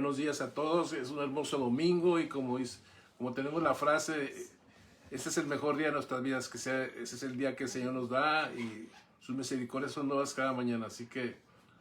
Buenos días a todos. Es un hermoso domingo y como tenemos la frase, este es el mejor día de nuestras vidas, ese es el día que el Señor nos da y sus misericordias son nuevas cada mañana. Así que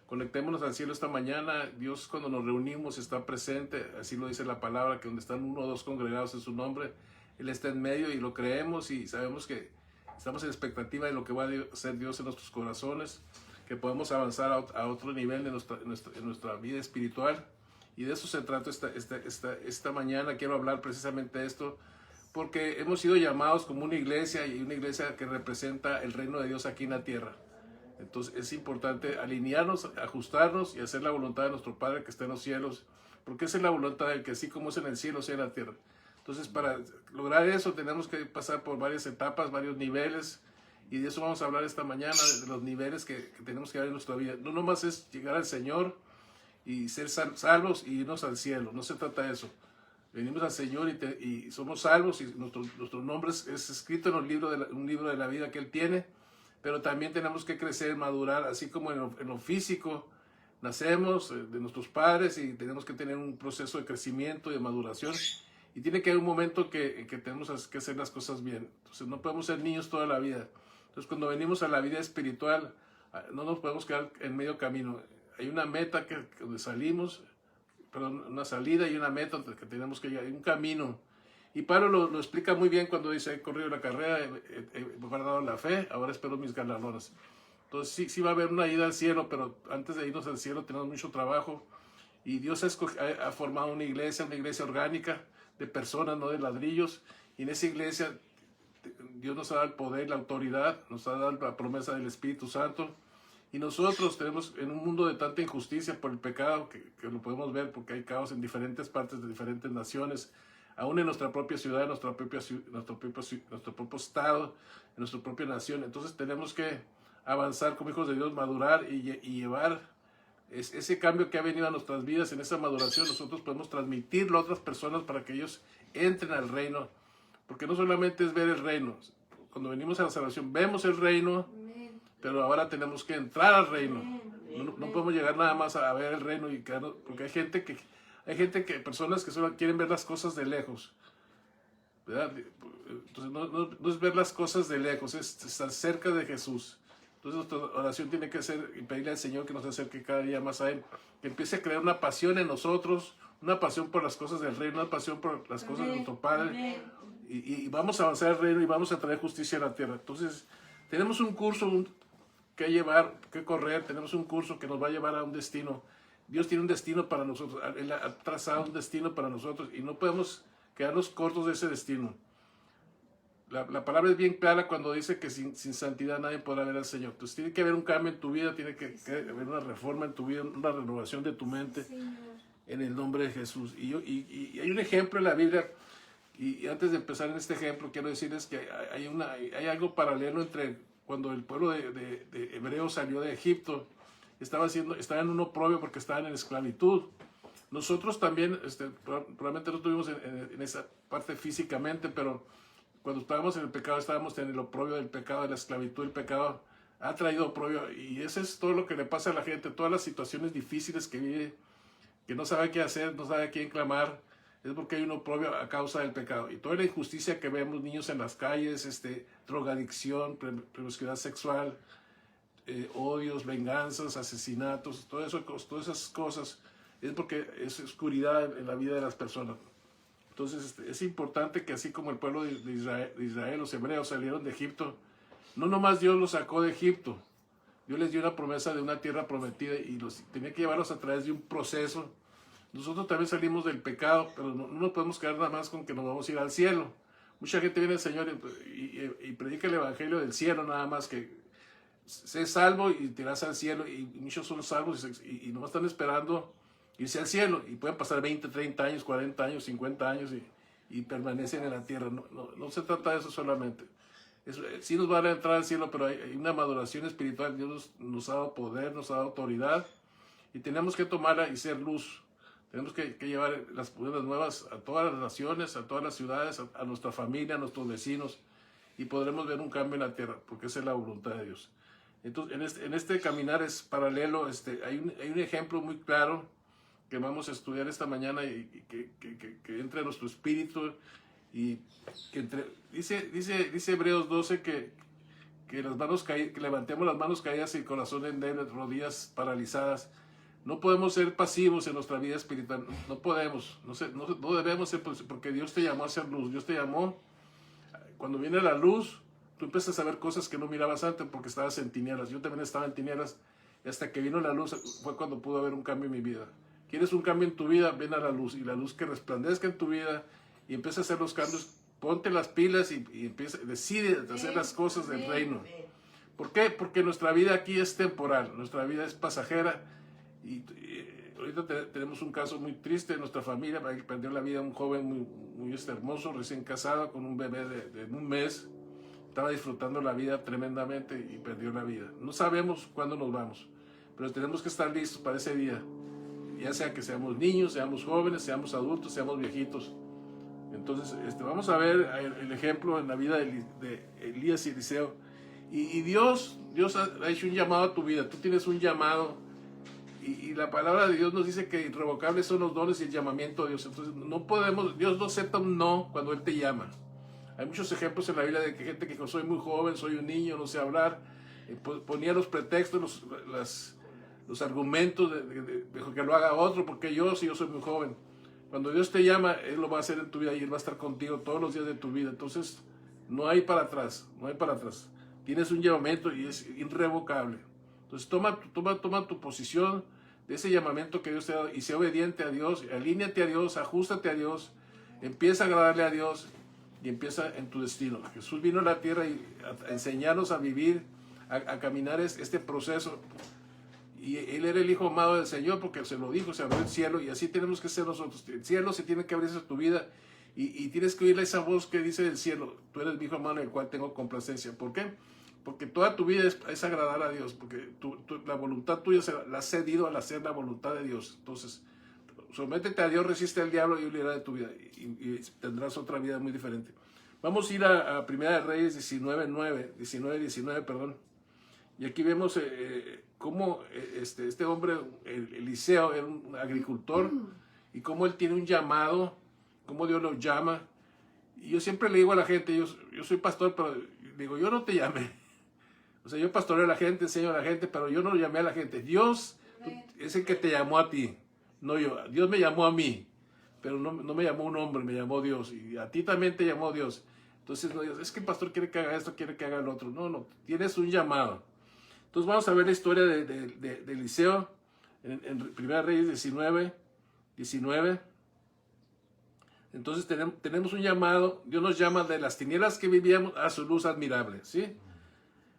conectémonos al cielo esta mañana. Dios, cuando nos reunimos, está presente. Así lo dice la palabra, que donde están uno o dos congregados en su nombre, Él está en medio, y lo creemos y sabemos que estamos en expectativa de lo que va a hacer Dios en nuestros corazones, que podemos avanzar a otro nivel en nuestra vida espiritual. Y de eso se trata esta mañana. Quiero hablar precisamente de esto, porque hemos sido llamados como una iglesia, y una iglesia que representa el reino de Dios aquí en la tierra. Entonces es importante alinearnos, ajustarnos y hacer la voluntad de nuestro Padre que está en los cielos, porque esa es la voluntad del que así como es en el cielo, sea en la tierra. Entonces, para lograr eso tenemos que pasar por varias etapas, varios niveles, y de eso vamos a hablar esta mañana, de los niveles que tenemos que dar en nuestra vida. No nomás es llegar al Señor y ser salvos y irnos al cielo, no se trata de eso. Venimos al Señor y somos salvos, y nuestro nombre es escrito en un libro de la vida que Él tiene, pero también tenemos que crecer, madurar, así como en lo físico. Nacemos de nuestros padres y tenemos que tener un proceso de crecimiento y de maduración, y tiene que haber un momento en que tenemos que hacer las cosas bien. Entonces no podemos ser niños toda la vida. Entonces cuando venimos a la vida espiritual, no nos podemos quedar en medio camino. Hay una meta donde salimos, perdón, una salida y una meta que tenemos que llegar, hay un camino. Y Pablo lo explica muy bien cuando dice: he corrido la carrera, he guardado la fe, ahora espero mis galardones. Entonces sí va a haber una ida al cielo, pero antes de irnos al cielo tenemos mucho trabajo. Y Dios ha formado una iglesia orgánica de personas, no de ladrillos. Y en esa iglesia Dios nos ha dado el poder, la autoridad, nos ha dado la promesa del Espíritu Santo. Y nosotros tenemos, en un mundo de tanta injusticia por el pecado, que lo podemos ver porque hay caos en diferentes partes de diferentes naciones, aún en nuestra propia ciudad, en nuestro propio estado, en nuestra propia nación. Entonces tenemos que avanzar como hijos de Dios, madurar y llevar ese cambio que ha venido a nuestras vidas. En esa maduración nosotros podemos transmitirlo a otras personas para que ellos entren al reino, porque no solamente es ver el reino. Cuando venimos a la salvación vemos el reino, pero ahora tenemos que entrar al reino. No podemos llegar nada más a ver el reino y quedarnos, porque hay personas que solo quieren ver las cosas de lejos, ¿verdad? Entonces no es ver las cosas de lejos, es estar cerca de Jesús. Entonces nuestra oración tiene que ser y pedirle al Señor que nos acerque cada día más a Él, que empiece a crear una pasión en nosotros, una pasión por las cosas del reino, una pasión por las cosas de nuestro Padre, y vamos a avanzar al reino y vamos a traer justicia a la tierra. Entonces tenemos un curso que llevar, que correr, tenemos un curso que nos va a llevar a un destino. Dios tiene un destino para nosotros, Él ha trazado un destino para nosotros y no podemos quedarnos cortos de ese destino. La palabra es bien clara cuando dice que sin santidad nadie podrá ver al Señor. Entonces tiene que haber un cambio en tu vida, tiene que haber una reforma en tu vida, una renovación de tu mente, Señor, en el nombre de Jesús. Y hay un ejemplo en la Biblia, y antes de empezar en este ejemplo quiero decirles que hay algo paralelo entre cuando el pueblo de Hebreos salió de Egipto. Estaban en un oprobio porque estaban en esclavitud. Nosotros también, probablemente no estuvimos en esa parte físicamente, pero cuando estábamos en el pecado, estábamos en el oprobio del pecado, de la esclavitud. El pecado ha traído oprobio, y eso es todo lo que le pasa a la gente, todas las situaciones difíciles que vive, que no sabe qué hacer, no sabe a quién clamar, es porque hay un oprobio a causa del pecado. Y toda la injusticia que vemos, niños en las calles, drogadicción, promiscuidad sexual, odios, venganzas, asesinatos, todas esas cosas, es porque es oscuridad en la vida de las personas. Entonces es importante que así como el pueblo de Israel, los hebreos salieron de Egipto, no nomás Dios los sacó de Egipto, Dios les dio una promesa de una tierra prometida y tenía que llevarlos a través de un proceso. Nosotros también salimos del pecado, pero no nos podemos quedar nada más con que nos vamos a ir al cielo. Mucha gente viene al Señor y predica el evangelio del cielo, nada más que sé salvo y te irás al cielo, y muchos son salvos y no están esperando irse al cielo, y pueden pasar 20, 30 años, 40 años, 50 años y permanecen en la tierra. No se trata de eso solamente. Sí nos va a dar entrada al cielo, pero hay una maduración espiritual. Dios nos ha dado poder, nos ha dado autoridad, y tenemos que tomarla y ser luz. Tenemos que llevar las buenas nuevas a todas las naciones, a todas las ciudades, a nuestra familia, a nuestros vecinos, y podremos ver un cambio en la tierra, porque esa es la voluntad de Dios. Entonces, en este caminar es paralelo. Hay un ejemplo muy claro que vamos a estudiar esta mañana y que entre a nuestro espíritu y que dice Hebreos 12 que levantemos las manos caídas y el corazón endeble, rodillas paralizadas. No podemos ser pasivos en nuestra vida espiritual, no podemos, no debemos ser, porque Dios te llamó a ser luz, Dios te llamó, cuando viene la luz, tú empiezas a ver cosas que no mirabas antes porque estabas en tinieblas. Yo también estaba en tinieblas y hasta que vino la luz fue cuando pudo haber un cambio en mi vida. ¿Quieres un cambio en tu vida? Ven a la luz, y la luz que resplandezca en tu vida y empieza a hacer los cambios. Ponte las pilas y decide hacer las cosas del reino. ¿Por qué? Porque nuestra vida aquí es temporal, nuestra vida es pasajera. Y ahorita tenemos un caso muy triste en nuestra familia. Perdió la vida un joven muy hermoso, recién casado, con un bebé de un mes. Estaba disfrutando la vida tremendamente y perdió la vida. No sabemos cuándo nos vamos, pero tenemos que estar listos para ese día. Ya sea que seamos niños, seamos jóvenes, seamos adultos, seamos viejitos. Entonces, vamos a ver el ejemplo en la vida de Elías y Eliseo. Y Dios ha hecho un llamado a tu vida. Tú tienes un llamado. Y la palabra de Dios nos dice que irrevocables son los dones y el llamamiento de Dios. Entonces, Dios no acepta un no cuando Él te llama. Hay muchos ejemplos en la Biblia de que gente que dijo, soy muy joven, soy un niño, no sé hablar. Ponía los pretextos, los argumentos de que lo haga otro, porque yo soy muy joven. Cuando Dios te llama, Él lo va a hacer en tu vida y Él va a estar contigo todos los días de tu vida. Entonces, no hay para atrás, no hay para atrás. Tienes un llamamiento y es irrevocable. Entonces, toma tu posición de ese llamamiento que Dios te ha dado y sé obediente a Dios, alíñate a Dios, ajústate a Dios, empieza a agradarle a Dios y empieza en tu destino. Jesús vino a la tierra a enseñarnos a vivir, a caminar este proceso. Y Él era el Hijo amado del Señor porque se lo dijo, se abrió el cielo y así tenemos que ser nosotros. El cielo se tiene que abrirse a tu vida y tienes que oír esa voz que dice del cielo, tú eres mi Hijo amado en el cual tengo complacencia. ¿Por qué? Porque toda tu vida es agradar a Dios, porque la voluntad tuya la has cedido al hacer la voluntad de Dios. Entonces, sométete a Dios, resiste al diablo y huirá de tu vida y tendrás otra vida muy diferente. Vamos a ir a Primera de Reyes 19, perdón. Y aquí vemos cómo este hombre, Eliseo, era un agricultor y cómo él tiene un llamado, cómo Dios lo llama. Y yo siempre le digo a la gente, yo soy pastor, pero digo, yo no te llamé. O sea, yo pastoreo a la gente, enseño a la gente, pero yo no llamé a la gente. Dios es el que te llamó a ti, no yo. Dios me llamó a mí, pero no me llamó un hombre, me llamó Dios. Y a ti también te llamó Dios. Entonces, no, es que el pastor quiere que haga esto, quiere que haga lo otro. No, tienes un llamado. Entonces vamos a ver la historia de Eliseo en 1 Reyes 19. Entonces tenemos un llamado, Dios nos llama de las tinieblas que vivíamos a su luz admirable, ¿sí?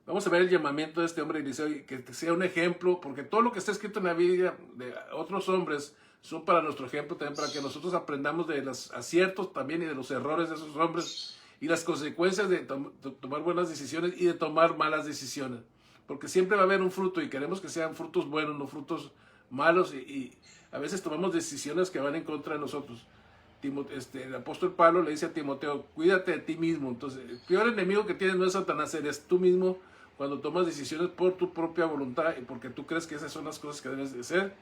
Vamos a ver el llamamiento de este hombre Eliseo y que sea un ejemplo, porque todo lo que está escrito en la Biblia de otros hombres son para nuestro ejemplo también, para que nosotros aprendamos de los aciertos también y de los errores de esos hombres y las consecuencias de tomar buenas decisiones y de tomar malas decisiones. Porque siempre va a haber un fruto y queremos que sean frutos buenos, no frutos malos y a veces tomamos decisiones que van en contra de nosotros. El apóstol Pablo le dice a Timoteo, cuídate de ti mismo. Entonces, el peor enemigo que tienes no es Satanás, eres tú mismo cuando tomas decisiones por tu propia voluntad y porque tú crees que esas son las cosas que debes de hacer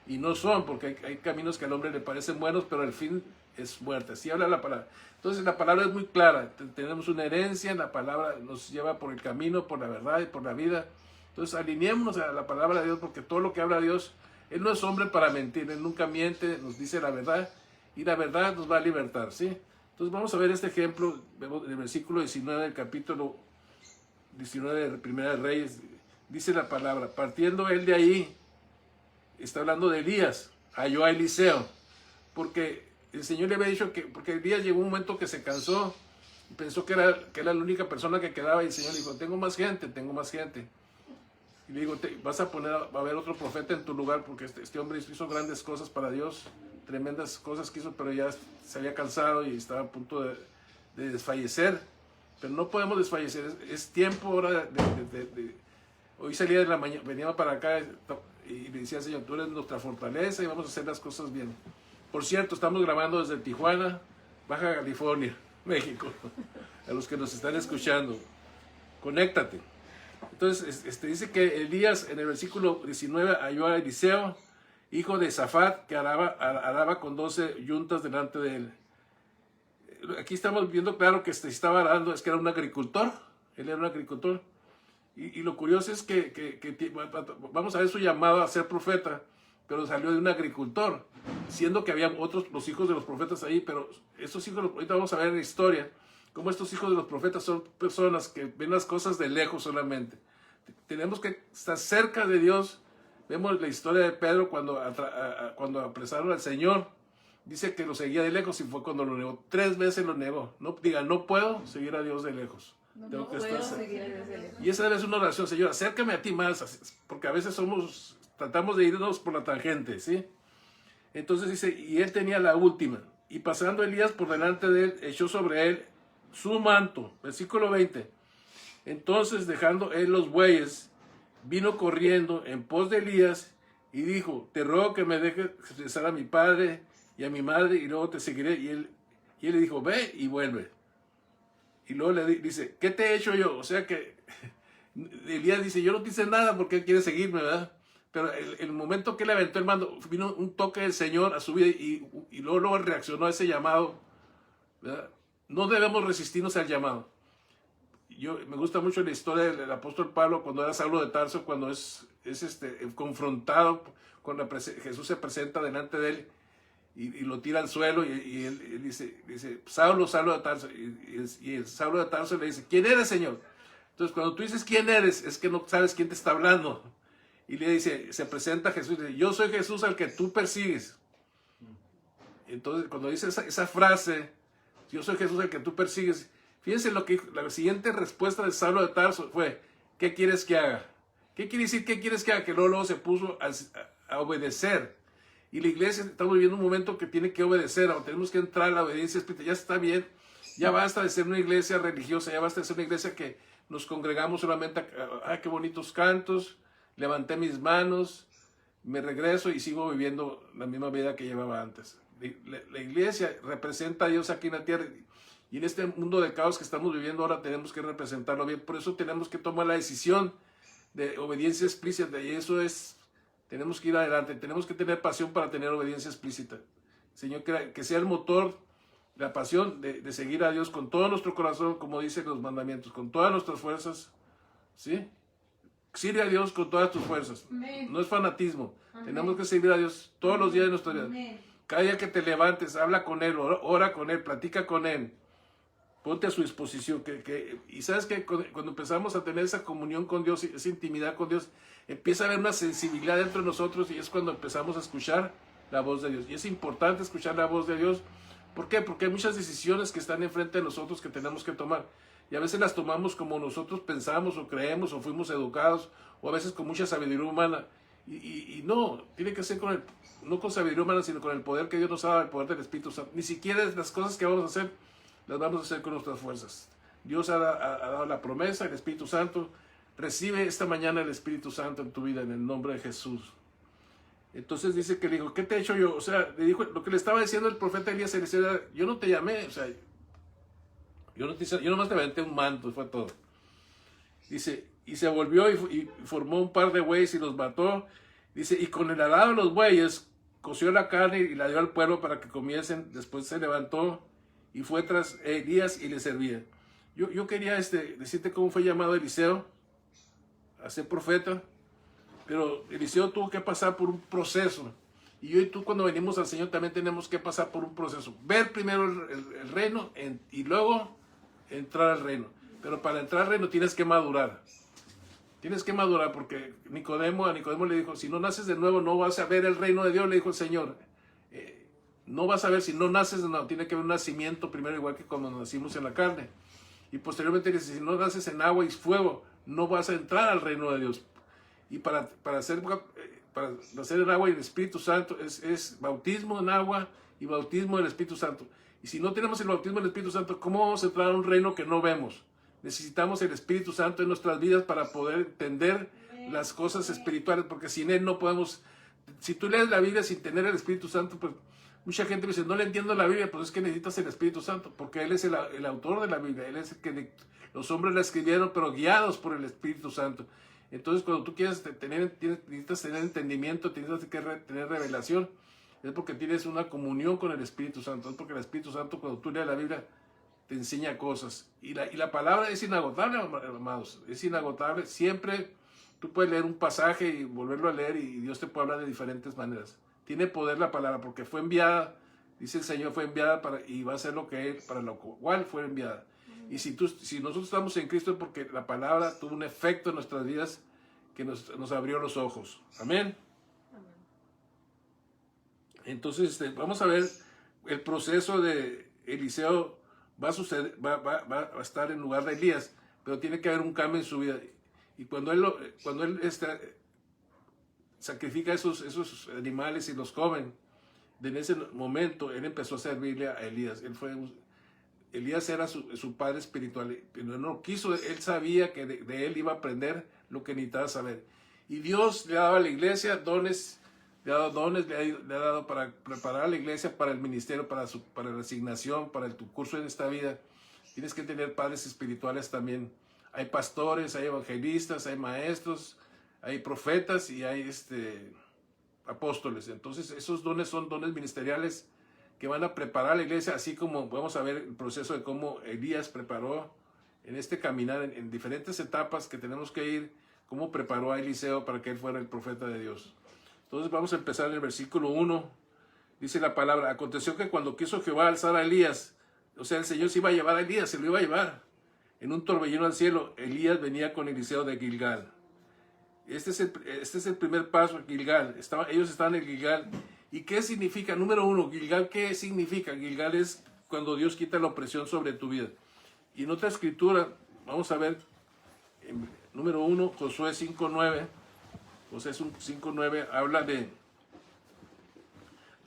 y no son, porque hay caminos que al hombre le parecen buenos, pero al fin es muerte. Así habla la palabra. Entonces la palabra es muy clara, tenemos una herencia, la palabra nos lleva por el camino, por la verdad y por la vida. Entonces alineémonos a la palabra de Dios, porque todo lo que habla Dios, Él no es hombre para mentir, Él nunca miente, nos dice la verdad y la verdad nos va a libertar, ¿sí? Entonces vamos a ver este ejemplo, vemos en el versículo 19 del capítulo 19 de Primera de Reyes, dice la palabra, partiendo él de ahí, está hablando de Elías, halló a Eliseo, porque el Señor le había dicho que, porque Elías llegó un momento que se cansó, y pensó que era la única persona que quedaba, y el Señor le dijo, tengo más gente, y le digo, va a haber otro profeta en tu lugar, porque este hombre hizo grandes cosas para Dios, tremendas cosas que hizo, pero ya se había cansado y estaba a punto de desfallecer. Pero no podemos desfallecer, es tiempo ahora hoy salía de la mañana, venía para acá y le decía al Señor, tú eres nuestra fortaleza y vamos a hacer las cosas bien. Por cierto, estamos grabando desde Tijuana, Baja California, México, a los que nos están escuchando, conéctate. Entonces, dice que Elías en el versículo 19 halló a Eliseo hijo de Zafat, que araba con 12 yuntas delante de él. Aquí estamos viendo claro que estaba arando, es que era un agricultor, él era un agricultor. Y lo curioso es que vamos a ver su llamado a ser profeta, pero salió de un agricultor, siendo que había otros, los hijos de los profetas ahí, pero estos hijos, ahorita vamos a ver en la historia, cómo estos hijos de los profetas son personas que ven las cosas de lejos solamente. Tenemos que estar cerca de Dios. Vemos la historia de Pedro cuando apresaron al Señor. Dice que lo seguía de lejos y fue cuando lo negó. 3 veces lo negó. No, diga, no puedo seguir a Dios de lejos. Tengo que estar cerca. Y esa debe ser una oración, Señor, acércame a ti más, porque a veces tratamos de irnos por la tangente, ¿sí? Entonces dice, y él tenía la última. Y pasando Elías por delante de él, echó sobre él su manto. Versículo 20. Entonces, dejando él los bueyes, vino corriendo en pos de Elías y dijo, te ruego que me dejes regresar a mi padre y a mi madre y luego te seguiré. Y él le dijo, ve y vuelve. Y luego le dice, ¿qué te he hecho yo? O sea que Elías dice, yo no te hice nada porque él quiere seguirme, ¿verdad? Pero el momento que le aventó el mando, vino un toque del Señor a su vida y luego reaccionó a ese llamado, ¿verdad? No debemos resistirnos al llamado. Me gusta mucho la historia del apóstol Pablo cuando era Saulo de Tarso, cuando es confrontado, cuando Jesús se presenta delante de él y lo tira al suelo y él dice, Saulo, Saulo de Tarso, y el Saulo de Tarso le dice, ¿quién eres, Señor? Entonces cuando tú dices quién eres, es que no sabes quién te está hablando. Y le dice, se presenta Jesús y dice, yo soy Jesús al que tú persigues. Entonces cuando dice esa frase, yo soy Jesús al que tú persigues, fíjense lo que dijo, la siguiente respuesta de Saulo de Tarso fue, ¿qué quieres que haga? ¿Qué quiere decir qué quieres que haga? Que luego se puso a obedecer. Y la iglesia está viviendo un momento que tiene que obedecer, o tenemos que entrar a la obediencia espiritual. Ya está bien, ya basta de ser una iglesia religiosa, ya basta de ser una iglesia que nos congregamos solamente qué bonitos cantos, levanté mis manos, me regreso y sigo viviendo la misma vida que llevaba antes. La iglesia representa a Dios aquí en la tierra. Y en este mundo de caos que estamos viviendo ahora tenemos que representarlo bien. Por eso tenemos que tomar la decisión de obediencia explícita. Y eso es, tenemos que ir adelante. Tenemos que tener pasión para tener obediencia explícita. Señor, que sea el motor, la pasión de seguir a Dios con todo nuestro corazón, como dicen los mandamientos, con todas nuestras fuerzas. ¿Sí? Sirve a Dios con todas tus fuerzas. Amén. No es fanatismo. Amén. Tenemos que servir a Dios todos los días de nuestra vida. Amén. Cada día que te levantes, habla con Él, ora con Él, platica con Él. Ponte a su disposición. Y sabes que cuando empezamos a tener esa comunión con Dios, esa intimidad con Dios, empieza a haber una sensibilidad dentro de nosotros y es cuando empezamos a escuchar la voz de Dios. Y es importante escuchar la voz de Dios. ¿Por qué? Porque hay muchas decisiones que están enfrente de nosotros que tenemos que tomar. Y a veces las tomamos como nosotros pensamos o creemos o fuimos educados, o a veces con mucha sabiduría humana. Y no, tiene que ser no con sabiduría humana, sino con el poder que Dios nos ha dado, el poder del Espíritu Santo. Ni siquiera las cosas que vamos a hacer, las vamos a hacer con nuestras fuerzas. Dios ha dado la promesa, el Espíritu Santo. Recibe esta mañana el Espíritu Santo en tu vida, en el nombre de Jesús. Entonces dice que le dijo, ¿qué te he hecho yo? O sea, le dijo, lo que le estaba diciendo el profeta Elías, yo no te llamé, o sea, yo nomás te aventé un manto, fue todo. Dice, y se volvió y formó un par de bueyes y los mató. Dice, y con el arado de los bueyes coció la carne y la dio al pueblo para que comiesen. Después se levantó y fue tras Elías y le servía. Yo quería decirte cómo fue llamado Eliseo a ser profeta, pero Eliseo tuvo que pasar por un proceso. Y yo y tú cuando venimos al Señor también tenemos que pasar por un proceso. Ver primero el reino y luego entrar al reino. Pero para entrar al reino tienes que madurar. Tienes que madurar porque a Nicodemo le dijo, si no naces de nuevo no vas a ver el reino de Dios, le dijo el Señor. No vas a ver si no naces de nuevo, tiene que haber un nacimiento primero igual que cuando nacimos en la carne. Y posteriormente dice, si no naces en agua y fuego, no vas a entrar al reino de Dios. Y para nacer en agua y en el Espíritu Santo es bautismo en agua y bautismo del Espíritu Santo. Y si no tenemos el bautismo del Espíritu Santo, ¿cómo vamos a entrar a un reino que no vemos? Necesitamos el Espíritu Santo en nuestras vidas para poder entender las cosas espirituales, porque sin Él no podemos. Si tú lees la Biblia sin tener el Espíritu Santo, pues mucha gente me dice, no le entiendo la Biblia, pues es que necesitas el Espíritu Santo, porque Él es el autor de la Biblia, Él es el que los hombres la escribieron, pero guiados por el Espíritu Santo. Entonces, cuando tú quieres necesitas tener entendimiento, necesitas tener revelación, es porque tienes una comunión con el Espíritu Santo. Es porque el Espíritu Santo, cuando tú lees la Biblia, te enseña cosas. Y la palabra es inagotable, amados. Es inagotable. Siempre tú puedes leer un pasaje y volverlo a leer y Dios te puede hablar de diferentes maneras. Tiene poder la palabra porque fue enviada, dice el Señor, fue enviada y va a hacer lo que Él, para lo cual fue enviada. Y si nosotros estamos en Cristo es porque la palabra tuvo un efecto en nuestras vidas que nos abrió los ojos. Amén. Entonces vamos a ver el proceso de Eliseo. Va a estar en lugar de Elías, pero tiene que haber un cambio en su vida. Y cuando él sacrifica esos animales y los comen, en ese momento él empezó a servirle a Elías. Elías era su padre espiritual, pero no quiso. Él sabía que de él iba a aprender lo que necesitaba saber. Y Dios le ha dado a la iglesia dones, le ha dado para preparar a la iglesia para el ministerio, para la asignación, para tu curso en esta vida. Tienes que tener padres espirituales también. Hay pastores, hay evangelistas, hay maestros, hay profetas y hay apóstoles. Entonces esos dones son dones ministeriales que van a preparar a la iglesia, así como vamos a ver el proceso de cómo Elías preparó en este caminar, en diferentes etapas que tenemos que ir, cómo preparó a Eliseo para que él fuera el profeta de Dios. Entonces vamos a empezar en el versículo 1. Dice la palabra: aconteció que cuando quiso Jehová alzar a Elías, o sea, el Señor se iba a llevar a Elías, se lo iba a llevar en un torbellino al cielo. Elías venía con Eliseo de Gilgal. Este es el primer paso en Gilgal. Ellos estaban en Gilgal. ¿Y qué significa? Número 1, Gilgal, ¿qué significa? Gilgal es cuando Dios quita la opresión sobre tu vida. Y en otra escritura, vamos a ver, número 1, Josué 5:9. Josué 5:9 habla de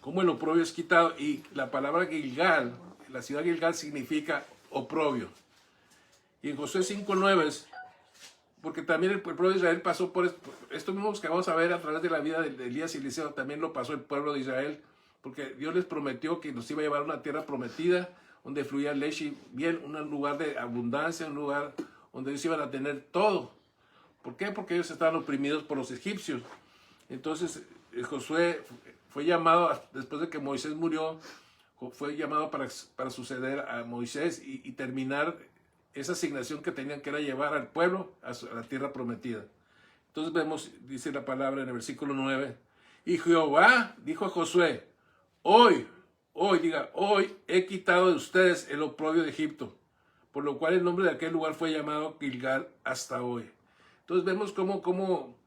cómo el oprobio es quitado. Y la palabra Gilgal, la ciudad Gilgal, significa oprobio. Y en Josué 5:9 es porque también el pueblo de Israel pasó por esto mismo que vamos a ver a través de la vida de Elías y Eliseo. También lo pasó el pueblo de Israel, porque Dios les prometió que nos iba a llevar a una tierra prometida, donde fluía leche y miel, un lugar de abundancia, un lugar donde ellos iban a tener todo. ¿Por qué? Porque ellos estaban oprimidos por los egipcios. Entonces Josué fue llamado, después de que Moisés murió, fue llamado para suceder a Moisés y terminar esa asignación que tenían, que era llevar al pueblo a la tierra prometida. Entonces vemos, dice la palabra en el versículo 9, y Jehová dijo a Josué: hoy he quitado de ustedes el oprobio de Egipto, por lo cual el nombre de aquel lugar fue llamado Gilgal hasta hoy. Entonces vemos cómo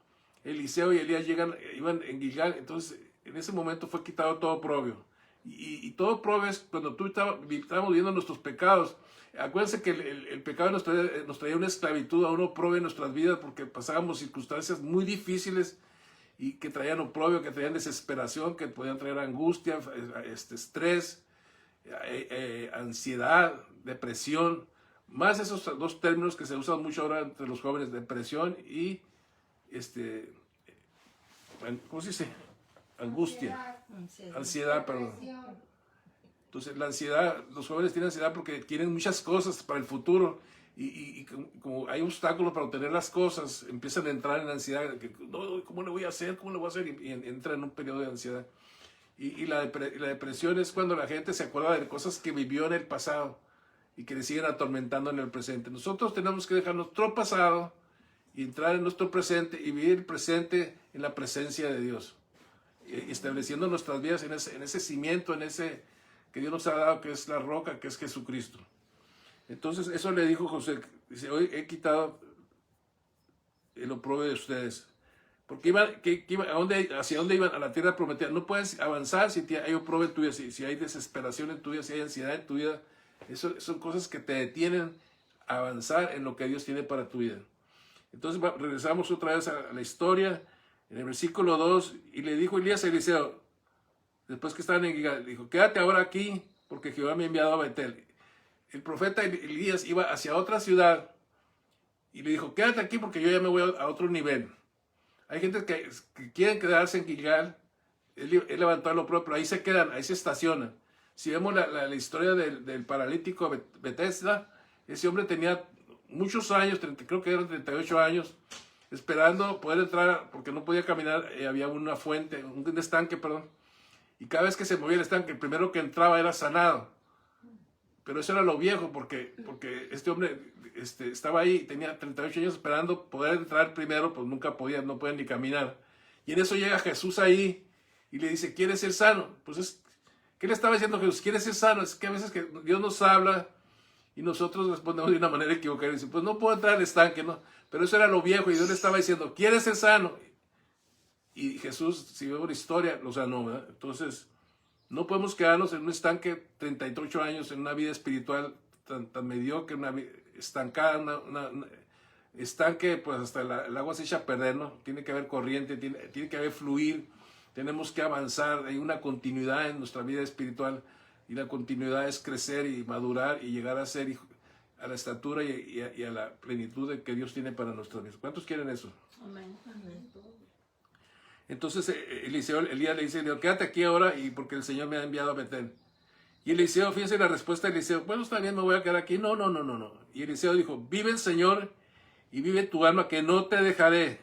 Eliseo y Elías iban en Gilgal. Entonces en ese momento fue quitado todo oprobio. Y todo oprobio es cuando estábamos viviendo nuestros pecados. Acuérdense que el pecado nos traía una esclavitud, a un oprobio en nuestras vidas, porque pasábamos circunstancias muy difíciles y que traían oprobio, que traían desesperación, que podían traer angustia, estrés, ansiedad, depresión. Más esos dos términos que se usan mucho ahora entre los jóvenes: depresión y ¿cómo se dice? Angustia. Ansiedad, perdón. Entonces la ansiedad, los jóvenes tienen ansiedad porque quieren muchas cosas para el futuro y como hay obstáculos para obtener las cosas, empiezan a entrar en ansiedad. No, ¿cómo le voy a hacer? ¿Cómo le voy a hacer? Y entran en un periodo de ansiedad. Y la depresión es cuando la gente se acuerda de cosas que vivió en el pasado y que le siguen atormentando en el presente. Nosotros tenemos que dejar nuestro pasado y entrar en nuestro presente y vivir el presente en la presencia de Dios, estableciendo nuestras vidas en ese cimiento, en ese que Dios nos ha dado, que es la roca, que es Jesucristo. Entonces eso le dijo José, dice: hoy he quitado el oprobio de ustedes. Porque ¿hacia dónde iban? A la tierra prometida. No puedes avanzar si hay oprobio en tu vida, si hay desesperación en tu vida, si hay ansiedad en tu vida. Eso son cosas que te detienen a avanzar en lo que Dios tiene para tu vida. Entonces regresamos otra vez a la historia, en el versículo 2, y le dijo Elías a Eliseo, después que estaban en Gilgal, dijo: quédate ahora aquí, porque Jehová me ha enviado a Betel. El profeta Elías iba hacia otra ciudad, y le dijo: quédate aquí porque yo ya me voy a otro nivel. Hay gente que quieren quedarse en Gilgal. Él levantó el oprobio, pero ahí se quedan, ahí se estacionan. Si vemos la historia del paralítico Betesda, ese hombre tenía muchos años, creo que eran 38 años, esperando poder entrar, porque no podía caminar, había una fuente, un estanque, perdón, y cada vez que se movía el estanque, el primero que entraba era sanado. Pero eso era lo viejo, porque este hombre estaba ahí, tenía 38 años esperando poder entrar primero, pues nunca podía, no podía ni caminar. Y en eso llega Jesús ahí y le dice, ¿quieres ser sano? Pues ¿qué le estaba diciendo Jesús? ¿Quieres ser sano? Es que a veces que Dios nos habla y nosotros respondemos de una manera equivocada. Y dice, pues no puedo entrar al estanque, ¿no? Pero eso era lo viejo y Dios le estaba diciendo, ¿quieres ser sano? Y Jesús, si vemos la historia, lo sanó, ¿verdad? Entonces, no podemos quedarnos en un estanque 38 años, en una vida espiritual tan mediocre, estancada, estanque, pues hasta el agua se echa a perder, ¿no? Tiene que haber corriente, tiene que haber fluir, tenemos que avanzar, hay una continuidad en nuestra vida espiritual, y la continuidad es crecer y madurar y llegar a ser a la estatura y a la plenitud de que Dios tiene para nuestras vidas. ¿Cuántos quieren eso? Amén. Entonces Elías le dice, quédate aquí ahora y porque el Señor me ha enviado a Betel. Y Eliseo, fíjense la respuesta de Eliseo, bueno, está bien, me voy a quedar aquí. No. Y Eliseo dijo, vive el Señor y vive tu alma, que no te dejaré.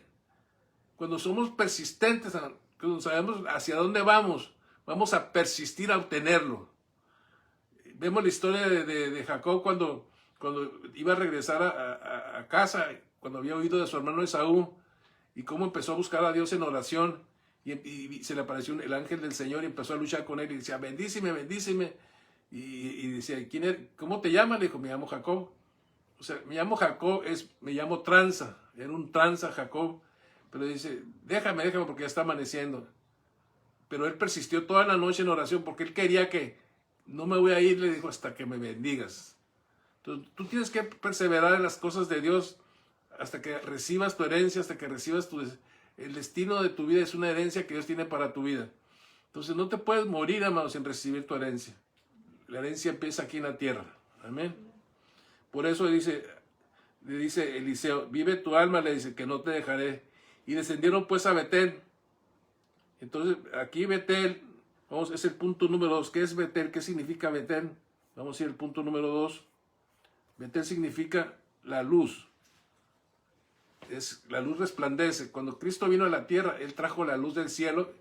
Cuando somos persistentes, cuando sabemos hacia dónde vamos a persistir a obtenerlo. Vemos la historia de Jacob cuando iba a regresar a casa, cuando había oído de su hermano Esaú, y cómo empezó a buscar a Dios en oración, y se le apareció el ángel del Señor y empezó a luchar con él, y decía, bendíceme, y decía, ¿cómo te llamas? Le dijo, me llamo Jacob. O sea, me llamo Jacob, me llamo tranza, era un tranza Jacob, pero dice, déjame porque ya está amaneciendo. Pero él persistió toda la noche en oración, porque él quería que, no me voy a ir, le dijo, hasta que me bendigas. Entonces, tú tienes que perseverar en las cosas de Dios, hasta que recibas tu herencia, hasta que recibas el destino de tu vida, es una herencia que Dios tiene para tu vida. Entonces no te puedes morir, amados, sin recibir tu herencia. La herencia empieza aquí en la tierra. Amén. Por eso le dice Eliseo, vive tu alma, le dice, que no te dejaré. Y descendieron pues a Betel. Entonces aquí Betel, es el punto número 2. ¿Qué es Betel? ¿Qué significa Betel? Vamos a ir al punto número 2. Betel significa la luz. La luz resplandece. Cuando Cristo vino a la tierra, Él trajo la luz del cielo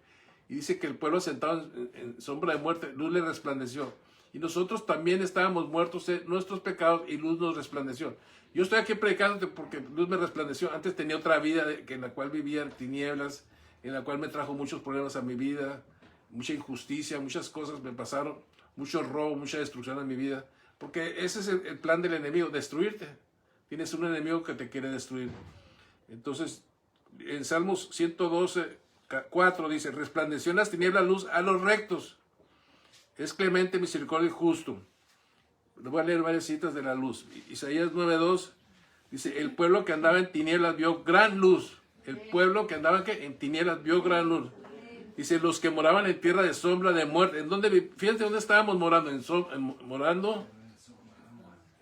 y dice que el pueblo sentado en sombra de muerte, luz le resplandeció. Y nosotros también estábamos muertos en nuestros pecados y luz nos resplandeció. Yo estoy aquí predicándote porque luz me resplandeció. Antes tenía otra vida en la cual vivía en tinieblas, en la cual me trajo muchos problemas a mi vida, mucha injusticia, muchas cosas me pasaron, mucho robo, mucha destrucción en mi vida. Porque ese es el plan del enemigo, destruirte. Tienes un enemigo que te quiere destruir. Entonces, en Salmos 112, 4 dice, resplandeció en las tinieblas luz a los rectos. Es clemente, misericordia y justo. Le voy a leer varias citas de la luz. Isaías 9:2 dice, el pueblo que andaba en tinieblas vio gran luz. El pueblo que andaba en tinieblas vio gran luz. Dice, los que moraban en tierra de sombra de muerte. Fíjate dónde estábamos morando.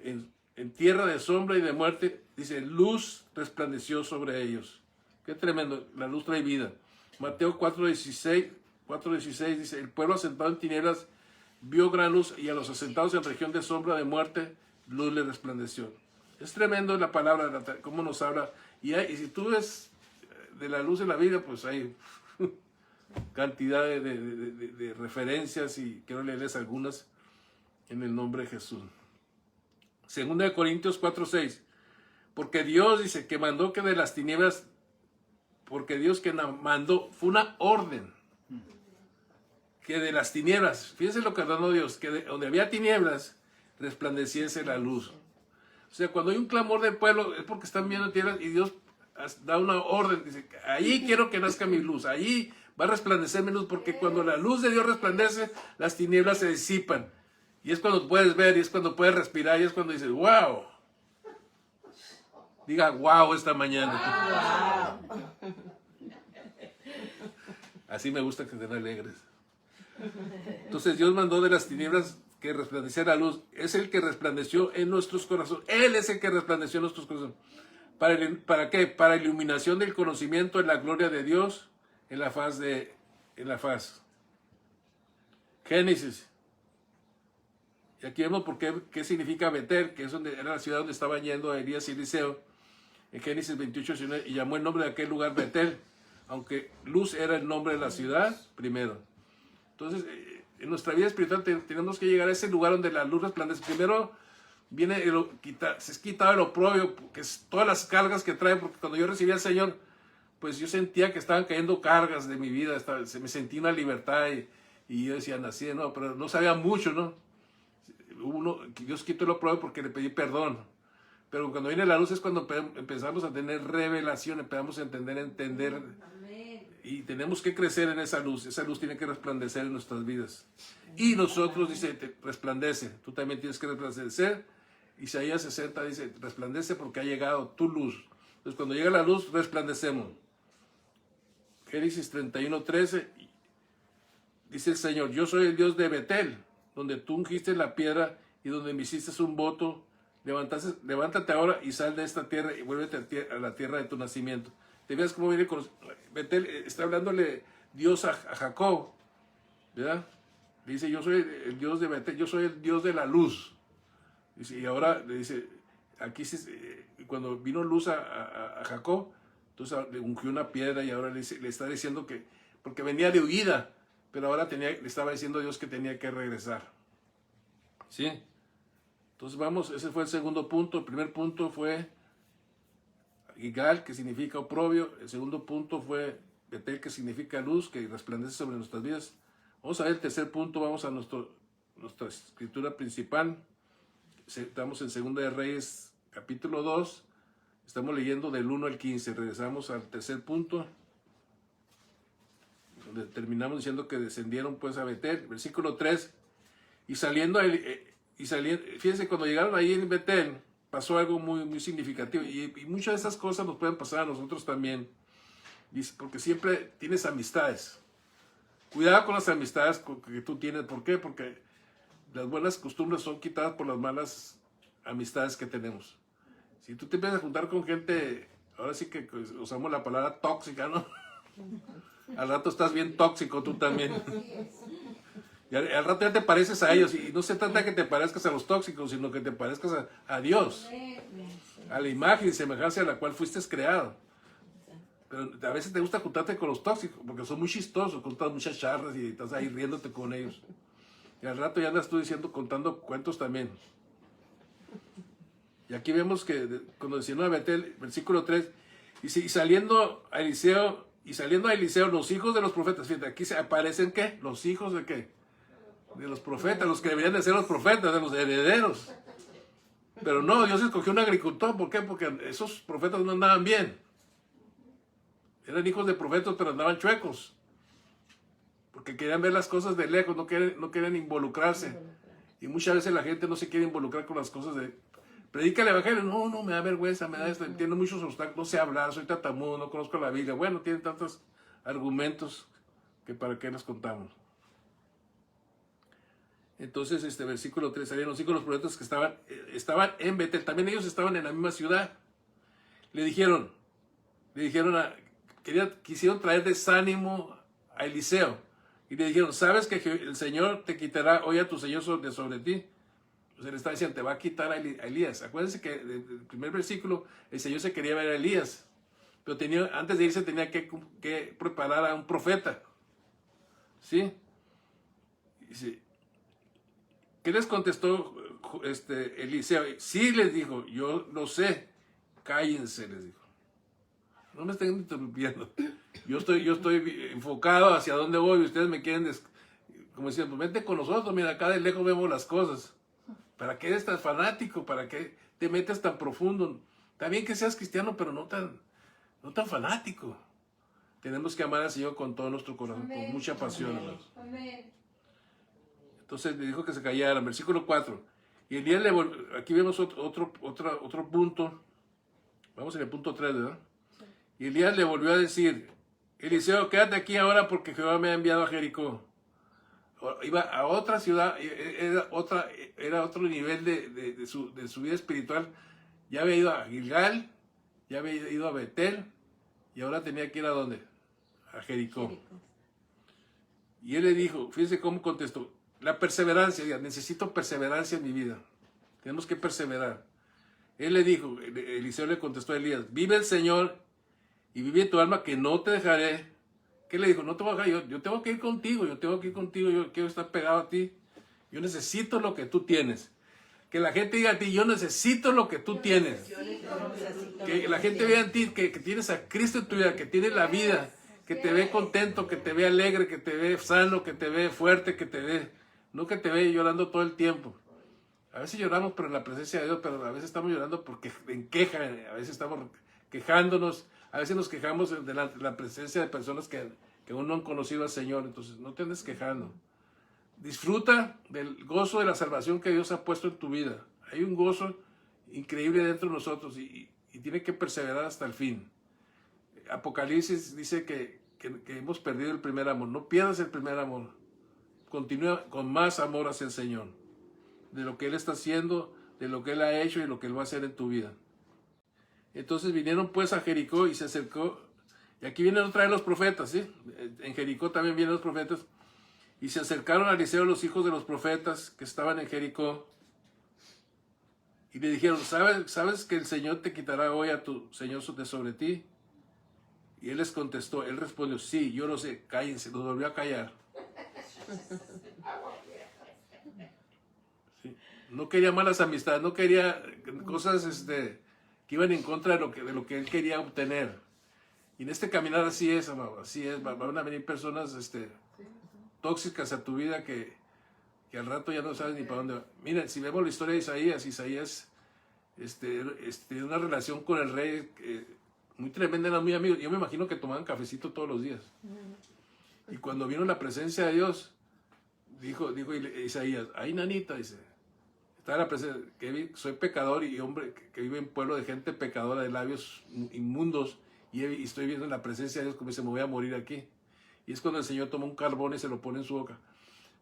En tierra de sombra y de muerte. Dice, luz resplandeció sobre ellos. Qué tremendo, la luz trae vida. Mateo 4:16 dice, el pueblo asentado en tinieblas vio gran luz y a los asentados en región de sombra de muerte, luz le resplandeció. Es tremendo la palabra, cómo nos habla. Y si tú ves de la luz de la vida, pues hay cantidad de referencias y quiero leerles algunas en el nombre de Jesús. 2 Corintios 4:6. Porque Dios dice que mandó que de las tinieblas, porque Dios que mandó, fue una orden, que de las tinieblas, fíjense lo que ordenó Dios, que donde había tinieblas, resplandeciese la luz. O sea, cuando hay un clamor del pueblo, es porque están viendo tinieblas y Dios da una orden, dice, allí quiero que nazca mi luz, allí va a resplandecer mi luz, porque cuando la luz de Dios resplandece, las tinieblas se disipan. Y es cuando puedes ver, y es cuando puedes respirar, y es cuando dices, wow. Diga wow esta mañana. Wow. Así me gusta que estén alegres. Entonces Dios mandó de las tinieblas que resplandeciera la luz. Es el que resplandeció en nuestros corazones. Él es el que resplandeció en nuestros corazones. ¿Para qué? Para iluminación del conocimiento de la gloria de Dios en la faz. Génesis. Y aquí vemos qué significa Betel, que es era la ciudad donde estaban yendo Elías y Eliseo. en Génesis 28, 19, y llamó el nombre de aquel lugar Betel, aunque Luz era el nombre de la ciudad primero. Entonces, en nuestra vida espiritual tenemos que llegar a ese lugar donde la luz resplandece. Primero viene se es quitado el oprobio, que es todas las cargas que trae, porque cuando yo recibí al Señor, pues yo sentía que estaban cayendo cargas de mi vida, me sentí una libertad y yo decía, nací de nuevo, pero no sabía mucho, ¿no? Dios quitó el oprobio porque le pedí perdón. Pero cuando viene la luz es cuando empezamos a tener revelación, empezamos a entender. Y tenemos que crecer en esa luz tiene que resplandecer en nuestras vidas. Y nosotros, dice, resplandece, tú también tienes que resplandecer. Isaías 60 dice, resplandece porque ha llegado tu luz. Entonces cuando llega la luz, resplandecemos. Génesis 31:13, dice el Señor, yo soy el Dios de Betel, donde tú ungiste la piedra y donde me hiciste un voto. Levántate ahora y sal de esta tierra y vuélvete a la tierra de tu nacimiento. ¿Te fijas cómo viene con Betel? Está hablándole Dios a Jacob, ¿verdad? Dice, yo soy el Dios de Betel, yo soy el Dios de la luz. Dice, y ahora le dice, aquí cuando vino luz a Jacob, entonces le ungió una piedra y ahora le está diciendo que, porque venía de huida, pero ahora le estaba diciendo a Dios que tenía que regresar. ¿Sí? Entonces vamos, ese fue el segundo punto. El primer punto fue Gigal, que significa oprobio. El segundo punto fue Betel, que significa luz, que resplandece sobre nuestras vidas. Vamos a ver el tercer punto, vamos a nuestra escritura principal. Estamos en Segunda de Reyes, capítulo 2. Estamos leyendo del 1 al 15. Regresamos al tercer punto, donde terminamos diciendo que descendieron pues a Betel. Versículo 3. Y saliendo, fíjense, cuando llegaron ahí en Betel, pasó algo muy, muy significativo. Y muchas de esas cosas nos pueden pasar a nosotros también. Porque siempre tienes amistades. Cuidado con las amistades que tú tienes. ¿Por qué? Porque las buenas costumbres son quitadas por las malas amistades que tenemos. Si tú te empiezas a juntar con gente, ahora sí que usamos la palabra tóxica, ¿no? Al rato estás bien tóxico tú también. Y al rato ya te pareces a ellos. Y no se trata que te parezcas a los tóxicos, sino que te parezcas a Dios. A la imagen y semejanza a la cual fuiste creado. Pero a veces te gusta juntarte con los tóxicos, porque son muy chistosos, contas muchas charlas y estás ahí riéndote con ellos. Y al rato ya andas tú contando cuentos también. Y aquí vemos que cuando decían a Betel, versículo 3, y saliendo a Eliseo, los hijos de los profetas, fíjate, aquí se aparecen ¿qué? Los hijos de ¿qué? De los profetas, los que deberían de ser los profetas, de los herederos. Pero no, Dios escogió un agricultor, ¿por qué? Porque esos profetas no andaban bien. Eran hijos de profetas, pero andaban chuecos. Porque querían ver las cosas de lejos, no querían involucrarse. Y muchas veces la gente no se quiere involucrar con las cosas de... Predica el evangelio, no, me da vergüenza, me da esto, tiene muchos obstáculos, no sé hablar, soy tartamudo, no conozco la Biblia. Bueno, tienen tantos argumentos que para qué les contamos. Entonces, versículo 3, salían los hijos de los profetas que estaban en Betel, también ellos estaban en la misma ciudad. Le dijeron quisieron traer desánimo a Eliseo. Y le dijeron, ¿sabes que el Señor te quitará hoy a tu Señor sobre ti? Entonces le está diciendo, te va a quitar a Elías. Acuérdense que el primer versículo, el Señor se quería ver a Elías. Pero antes de irse tenía que preparar a un profeta. ¿Sí? Dice, ¿qué les contestó Eliseo? Sí, les dijo, yo lo sé, cállense, les dijo. No me estén interrumpiendo. Yo estoy enfocado hacia dónde voy y ustedes me quieren, como diciendo, vente con nosotros, mira, acá de lejos vemos las cosas. ¿Para qué eres tan fanático? ¿Para qué te metes tan profundo? Está bien que seas cristiano, pero no tan fanático. Tenemos que amar al Señor con todo nuestro corazón, amén, con mucha pasión. Amén. Entonces le dijo que se callaran. Versículo 4. Y Elías aquí vemos otro punto. Vamos en el punto 3, ¿verdad? Sí. Y Elías le volvió a decir, Eliseo, quédate aquí ahora porque Jehová me ha enviado a Jericó. Iba a otra ciudad, era otro nivel de su vida espiritual. Ya había ido a Gilgal, ya había ido a Betel, y ahora tenía que ir ¿a dónde? A Jericó. Y él le dijo, fíjense cómo contestó, la perseverancia, necesito perseverancia en mi vida. Tenemos que perseverar. Él le dijo, Eliseo le contestó a Elías, vive el Señor y vive tu alma que no te dejaré. ¿Qué le dijo? No te voy a dejar, yo tengo que ir contigo, yo quiero estar pegado a ti. Yo necesito lo que tú tienes. Que la gente diga a ti, yo necesito lo que tú tienes. Que la gente vea en ti que tienes a Cristo en tu vida, que tienes la vida, que te ve contento, que te ve alegre, que te ve sano, que te ve fuerte, no que te ve llorando todo el tiempo. A veces lloramos por la presencia de Dios, pero a veces estamos llorando porque en queja, a veces estamos quejándonos, a veces nos quejamos de la presencia de personas que aún no han conocido al Señor. Entonces no te andes quejando. Disfruta del gozo de la salvación que Dios ha puesto en tu vida. Hay un gozo increíble dentro de nosotros y tiene que perseverar hasta el fin. Apocalipsis dice que hemos perdido el primer amor. No pierdas el primer amor. Continúa con más amor hacia el Señor, de lo que Él está haciendo, de lo que Él ha hecho y lo que Él va a hacer en tu vida. Entonces vinieron pues a Jericó y se acercó, y aquí vienen otra vez los profetas, ¿sí? En Jericó también vienen los profetas, y se acercaron a Eliseo los hijos de los profetas que estaban en Jericó, y le dijeron, ¿sabes que el Señor te quitará hoy a tu Señor de sobre ti? Y él les contestó, él respondió, sí, yo lo sé, cállense, los volvió a callar. Sí. No quería malas amistades, no quería cosas que iban en contra de lo que él quería obtener. Y en este caminar así es, amado, así es, van a venir personas tóxicas a tu vida que al rato ya no sabes ni para dónde va. Miren, si vemos la historia de Isaías tiene una relación con el rey muy tremenda, eran muy amigos. Yo me imagino que tomaban cafecito todos los días. Y cuando vino la presencia de Dios, dijo Isaías, ay nanita, dice, está la presencia, que soy pecador y hombre que vive en pueblo de gente pecadora de labios inmundos y estoy viendo la presencia de Dios como dice, me voy a morir aquí. Y es cuando el Señor toma un carbón y se lo pone en su boca.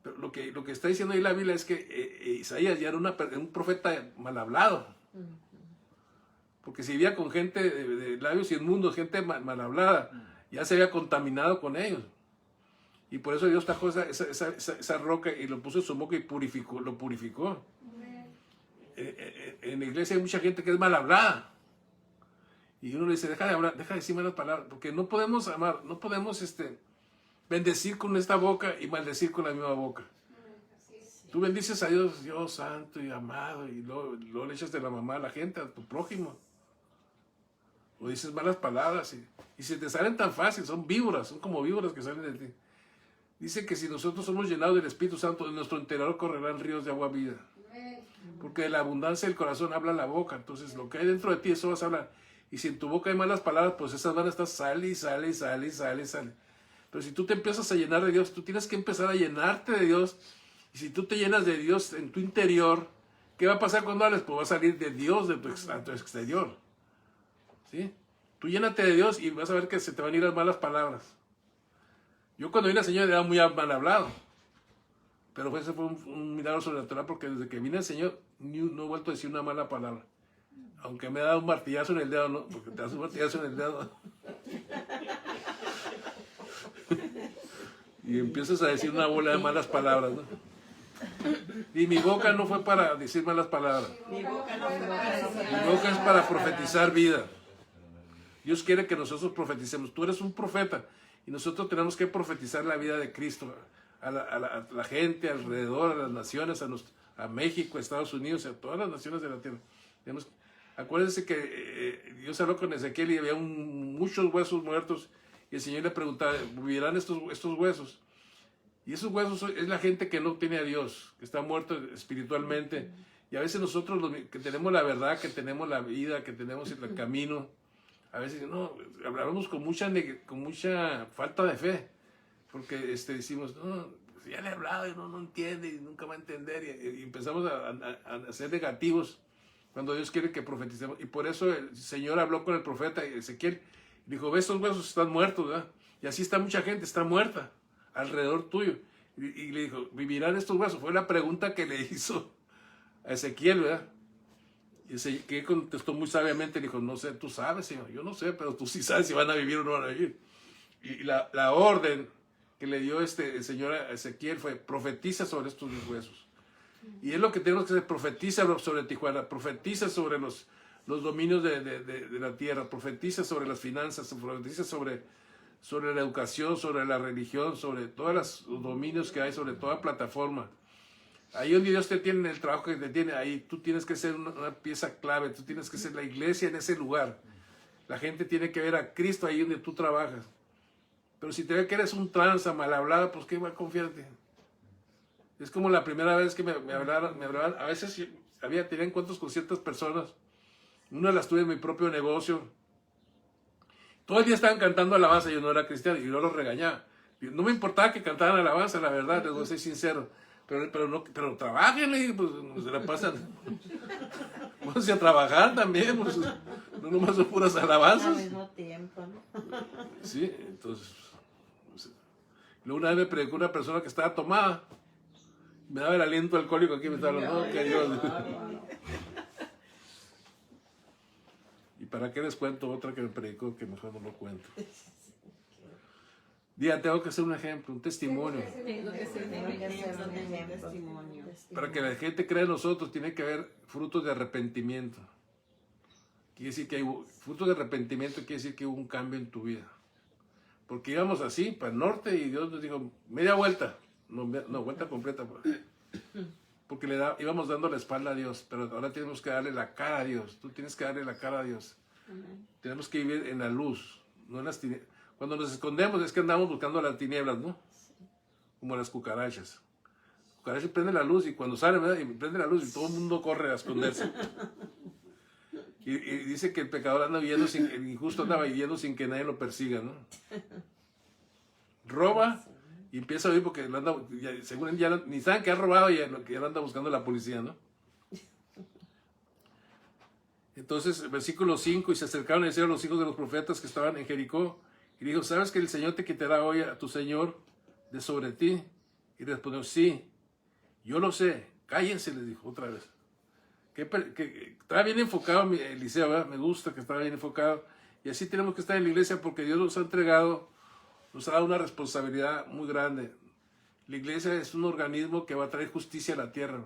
Pero lo que está diciendo ahí la Biblia es que Isaías ya era un profeta mal hablado. Porque si vivía con gente de labios inmundos, gente mal hablada, ya se había contaminado con ellos. Y por eso Dios trajo esa roca y lo puso en su boca y lo purificó. En la iglesia hay mucha gente que es mal hablada. Y uno le dice, deja de hablar, deja de decir malas palabras, porque no podemos amar, no podemos bendecir con esta boca y maldecir con la misma boca. Tú bendices a Dios, Dios santo y amado, y luego le echas de la mamá a la gente, a tu prójimo. O dices malas palabras y se te salen tan fácil, son como víboras que salen de ti. Dice que si nosotros somos llenados del Espíritu Santo, en nuestro interior correrán ríos de agua vida. Porque de la abundancia del corazón habla la boca. Entonces lo que hay dentro de ti, eso vas a hablar. Y si en tu boca hay malas palabras, pues esas van a estar sale. Pero si tú te empiezas a llenar de Dios, tú tienes que empezar a llenarte de Dios. Y si tú te llenas de Dios en tu interior, ¿qué va a pasar cuando hables? Pues va a salir de Dios a tu exterior. ¿Sí? Tú llénate de Dios y vas a ver que se te van a ir las malas palabras. Yo cuando vine al Señor era muy mal hablado. Pero ese fue un milagro sobrenatural porque desde que vine al Señor no he vuelto a decir una mala palabra. Aunque me ha dado un martillazo en el dedo, ¿no? Porque te das un martillazo en el dedo. Y empiezas a decir una bola de malas palabras, ¿no? Y mi boca no fue para decir malas palabras. Mi boca es para profetizar vida. Dios quiere que nosotros profeticemos. Tú eres un profeta y nosotros tenemos que profetizar la vida de Cristo a la gente alrededor, a las naciones, a México, a Estados Unidos, a todas las naciones de la tierra. Acuérdense que Dios habló con Ezequiel y había muchos huesos muertos y el Señor le preguntaba, ¿vivirán estos huesos? Y esos huesos es la gente que no tiene a Dios, que está muerto espiritualmente. Y a veces nosotros que tenemos la verdad, que tenemos la vida, que tenemos el camino, a veces no, hablamos con mucha falta de fe. Porque decimos, no, ya le he hablado y no entiende y nunca va a entender. Y empezamos a ser negativos cuando Dios quiere que profeticemos. Y por eso el Señor habló con el profeta Ezequiel. Y dijo, ve, estos huesos están muertos, ¿verdad? Y así está mucha gente, está muerta alrededor tuyo. Y le dijo, ¿vivirán estos huesos? Fue la pregunta que le hizo a Ezequiel, ¿verdad? Y Ezequiel contestó muy sabiamente, le dijo, no sé, tú sabes, Señor, yo no sé, pero tú sí sabes si van a vivir o no van a vivir. Y la orden que le dio el Señor a Ezequiel fue, profetiza sobre estos huesos. Y es lo que tenemos que hacer, profetiza sobre Tijuana, profetiza sobre los dominios de la tierra, profetiza sobre las finanzas, profetiza sobre la educación, sobre la religión, sobre todos los dominios que hay, sobre toda plataforma. Ahí donde Dios te tiene, en el trabajo que te tiene, ahí tú tienes que ser una pieza clave, tú tienes que ser la iglesia en ese lugar. La gente tiene que ver a Cristo ahí donde tú trabajas. Pero si te ve que eres un tranza, mal hablado, pues ¿qué va a confiar en ti? Es como la primera vez que me hablaron, a veces tenía encuentros con ciertas personas. Una las tuve en mi propio negocio. Todo el día estaban cantando alabanza, yo no era cristiano, y yo los regañaba. No me importaba que cantaran alabanza, la verdad, les voy a ser sincero. Pero trabajen, pues se la pasan. Vamos a trabajar también, pues, no nomás son puras alabanzas. Al mismo tiempo, ¿no? Sí, entonces. Luego una vez me predicó una persona que estaba tomada. Me daba el aliento alcohólico aquí, me estaba hablando, no, que Dios. ¿Y para qué les cuento otra que me predicó que mejor no lo cuento? Día, tengo que hacer un ejemplo, un testimonio. Para que la gente crea en nosotros, tiene que haber frutos de arrepentimiento. Quiere decir que hay frutos de arrepentimiento, quiere decir que hubo un cambio en tu vida. Porque íbamos así, para el norte, y Dios nos dijo, media vuelta. No, vuelta completa. Porque íbamos dando la espalda a Dios, pero ahora tenemos que darle la cara a Dios. Tú tienes que darle la cara a Dios. Tenemos que vivir en la luz, no en las tinieblas. Cuando nos escondemos es que andamos buscando las tinieblas, ¿no? Como las cucarachas. Las cucarachas prenden la luz y cuando salen, ¿verdad? Y prende la luz y todo el mundo corre a esconderse. Y dice que el pecador anda viviendo el injusto anda viviendo sin que nadie lo persiga, ¿no? Roba y empieza a vivir porque según él ya ni saben que ha robado y ya lo anda buscando la policía, ¿no? Entonces, versículo 5, y se acercaron y decían los hijos de los profetas que estaban en Jericó, y dijo, ¿sabes que el Señor te quitará hoy a tu Señor de sobre ti? Y respondió, sí, yo lo sé, cállense, les dijo otra vez. Que estaba bien enfocado Eliseo, ¿verdad? Me gusta que estaba bien enfocado, y así tenemos que estar en la iglesia porque Dios nos ha entregado, nos ha dado una responsabilidad muy grande. La iglesia es un organismo que va a traer justicia a la tierra,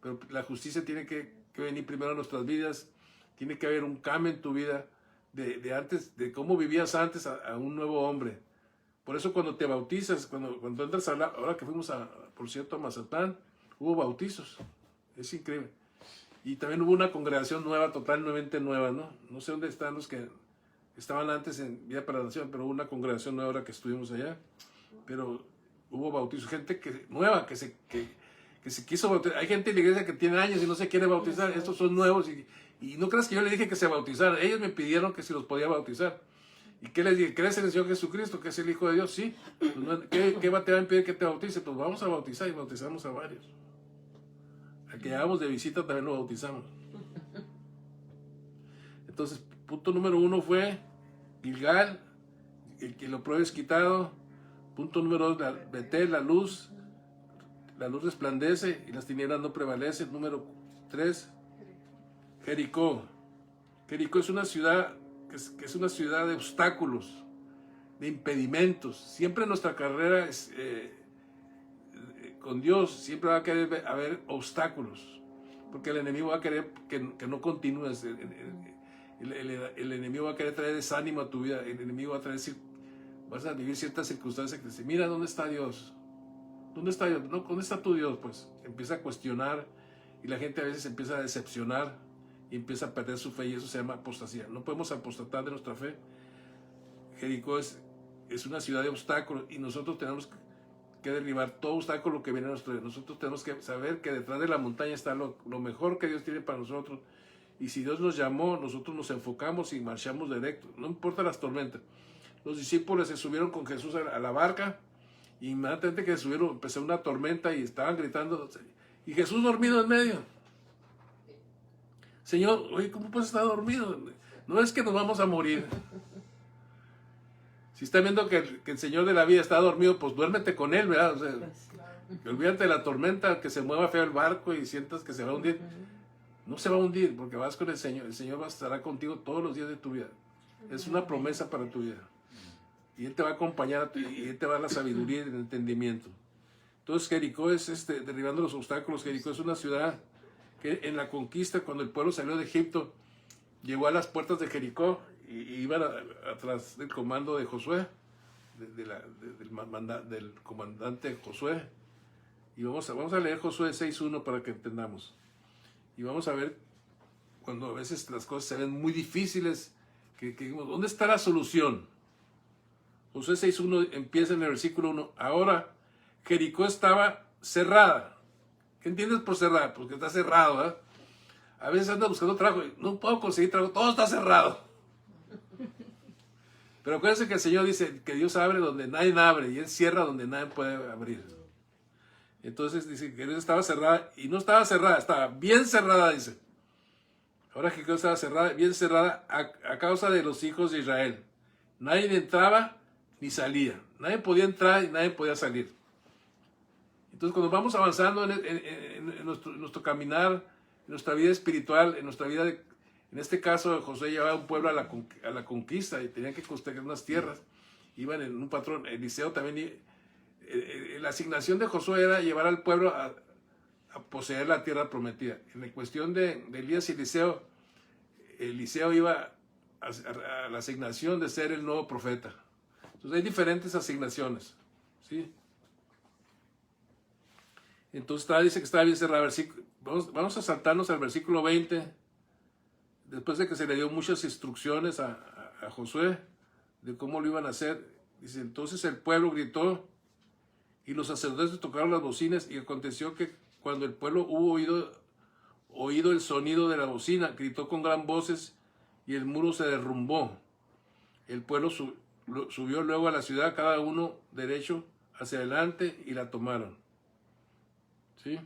pero la justicia tiene que venir primero a nuestras vidas, tiene que haber un cambio en tu vida, de antes, de cómo vivías antes a un nuevo hombre. Por eso cuando te bautizas, cuando entras ahora que fuimos por cierto, a Mazatlán, hubo bautizos. Es increíble. Y también hubo una congregación nueva, totalmente nueva, ¿no? No sé dónde están los que estaban antes en Vida para la Nación, pero hubo una congregación nueva ahora que estuvimos allá. Pero hubo bautizos, gente nueva que se quiso bautizar. Hay gente en la iglesia que tiene años y no se quiere bautizar. Estos son nuevos y no creas que yo le dije que se bautizaran. Ellos me pidieron que si los podía bautizar. ¿Y qué les dije? ¿Crees en el Señor Jesucristo, que es el Hijo de Dios? Sí. Pues, ¿qué te va a impedir que te bautice? Pues vamos a bautizar y bautizamos a varios. Al que llegamos de visita también lo bautizamos. Entonces, punto número 1 fue Gilgal, el que lo pruebes quitado. Punto número 2, Betel, la luz resplandece y las tinieblas no prevalecen. Número 3, Jericó. Jericó es una ciudad que es una ciudad de obstáculos, de impedimentos. Siempre en nuestra carrera con Dios siempre va a querer haber obstáculos, porque el enemigo va a querer que no continúes. El enemigo va a querer traer desánimo a tu vida. El enemigo va a traer, vas a vivir ciertas circunstancias que te dicen, mira, ¿dónde está Dios? ¿Dónde está Dios? No, ¿dónde está tu Dios? Pues empieza a cuestionar y la gente a veces empieza a decepcionar y empieza a perder su fe y eso se llama apostasía. No podemos apostatar de nuestra fe. Jericó es una ciudad de obstáculos y nosotros tenemos que derribar todo obstáculo que viene a nuestra vida. Nosotros tenemos que saber que detrás de la montaña está lo mejor que Dios tiene para nosotros. Y si Dios nos llamó, nosotros nos enfocamos y marchamos directo. No importa las tormentas. Los discípulos se subieron con Jesús a la barca y inmediatamente que subieron empezó una tormenta y estaban gritando. Y Jesús dormido en medio. Señor, oye, ¿cómo puedes estar dormido? No es que nos vamos a morir. Si está viendo que el Señor de la vida está dormido, pues duérmete con Él, ¿verdad? O sea, que olvídate de la tormenta, que se mueva feo el barco y sientas que se va a hundir. No se va a hundir porque vas con el Señor va a estar contigo todos los días de tu vida. Es una promesa para tu vida. Y Él te va a acompañar y Él te va a dar la sabiduría y el entendimiento. Entonces Jericó es, derribando los obstáculos, Jericó es una ciudad que en la conquista, cuando el pueblo salió de Egipto, llegó a las puertas de Jericó y iban atrás del comando de Josué, del comandante Josué. Y vamos a leer Josué 6.1 para que entendamos. Y vamos a ver cuando a veces las cosas se ven muy difíciles, que ¿dónde está la solución? Josué 6.1 empieza en el versículo 1. Ahora Jericó estaba cerrada. ¿Qué entiendes por cerrada? Porque está cerrado, ¿eh? A veces anda buscando trabajo y no puedo conseguir trabajo, todo está cerrado. Pero acuérdense que el Señor dice que Dios abre donde nadie abre y Él cierra donde nadie puede abrir. Entonces dice que Dios estaba cerrada y no estaba cerrada, estaba bien cerrada, dice. Ahora Jericó estaba cerrada, bien cerrada a causa de los hijos de Israel. Nadie entraba ni salía. Nadie podía entrar y nadie podía salir. Entonces cuando vamos avanzando en nuestro caminar, en nuestra vida espiritual, en nuestra vida, en este caso Josué llevaba un pueblo a la conquista y tenían que construir unas tierras. Iban en un patrón, Eliseo también. La asignación de Josué era llevar al pueblo a poseer la tierra prometida. En la cuestión de Elías y Eliseo iba a la asignación de ser el nuevo profeta. Entonces hay diferentes asignaciones, ¿sí? Entonces dice que estaba bien cerrado. Vamos a saltarnos al versículo 20. Después de que se le dio muchas instrucciones a Josué de cómo lo iban a hacer, dice, entonces el pueblo gritó y los sacerdotes tocaron las bocinas, y aconteció que cuando el pueblo hubo oído el sonido de la bocina, gritó con gran voces y el muro se derrumbó. El pueblo subió luego a la ciudad, cada uno derecho hacia adelante, y la tomaron. ¿Sí?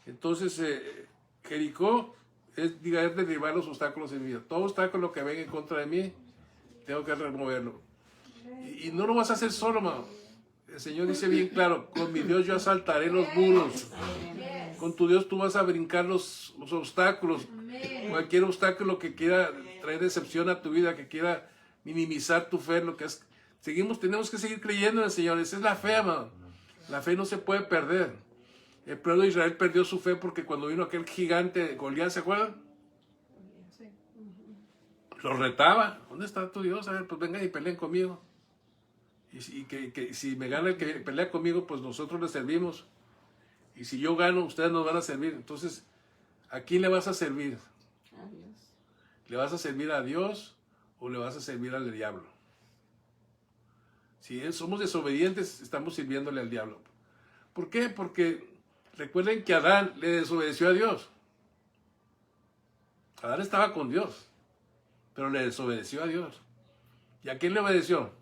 Entonces, Jericó es derribar los obstáculos en mi vida. Todo obstáculo que venga en contra de mí, tengo que removerlo. Y no lo vas a hacer solo, mano. El Señor dice bien claro, con mi Dios yo asaltaré los muros. Con tu Dios tú vas a brincar los obstáculos. Cualquier obstáculo que quiera traer decepción a tu vida, que quiera minimizar tu fe, lo que es. Tenemos que seguir creyendo en el Señor. Esa es la fe, amado. La fe no se puede perder. El pueblo de Israel perdió su fe porque cuando vino aquel gigante Goliat, ¿se acuerdan? Lo retaba. ¿Dónde está tu Dios? A ver, pues vengan y peleen conmigo. Y que si me gana el que pelea conmigo, pues nosotros le servimos. Y si yo gano, ustedes nos van a servir. Entonces, ¿a quién le vas a servir? A Dios. ¿Le vas a servir a Dios o le vas a servir al diablo? Si somos desobedientes, estamos sirviéndole al diablo. ¿Por qué? Porque recuerden que Adán le desobedeció a Dios. Adán estaba con Dios, pero le desobedeció a Dios. ¿Y a quién le obedeció?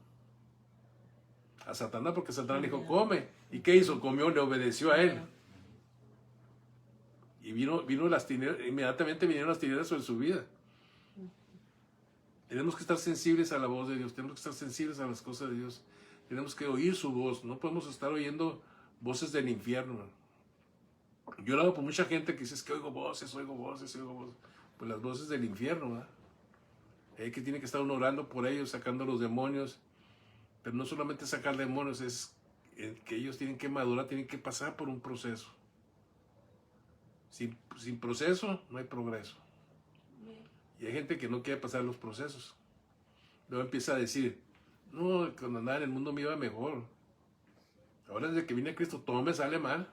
A Satanás, porque Satanás le dijo, come. ¿Y qué hizo? Comió, le obedeció a él. Y vino las tinieblas, inmediatamente vinieron las tinieblas sobre su vida. Tenemos que estar sensibles a la voz de Dios, tenemos que estar sensibles a las cosas de Dios. Tenemos que oír su voz, no podemos estar oyendo voces del infierno. Yo lo hago por mucha gente que dice, es que oigo voces. Pues las voces del infierno, ¿verdad? Que tiene que estar uno orando por ellos, sacando los demonios. Pero no solamente sacar demonios, es que ellos tienen que madurar, tienen que pasar por un proceso. Sin proceso no hay progreso. Y hay gente que no quiere pasar los procesos. Luego empieza a decir, no, cuando andaba en el mundo me iba mejor. Ahora desde que vine a Cristo todo me sale mal.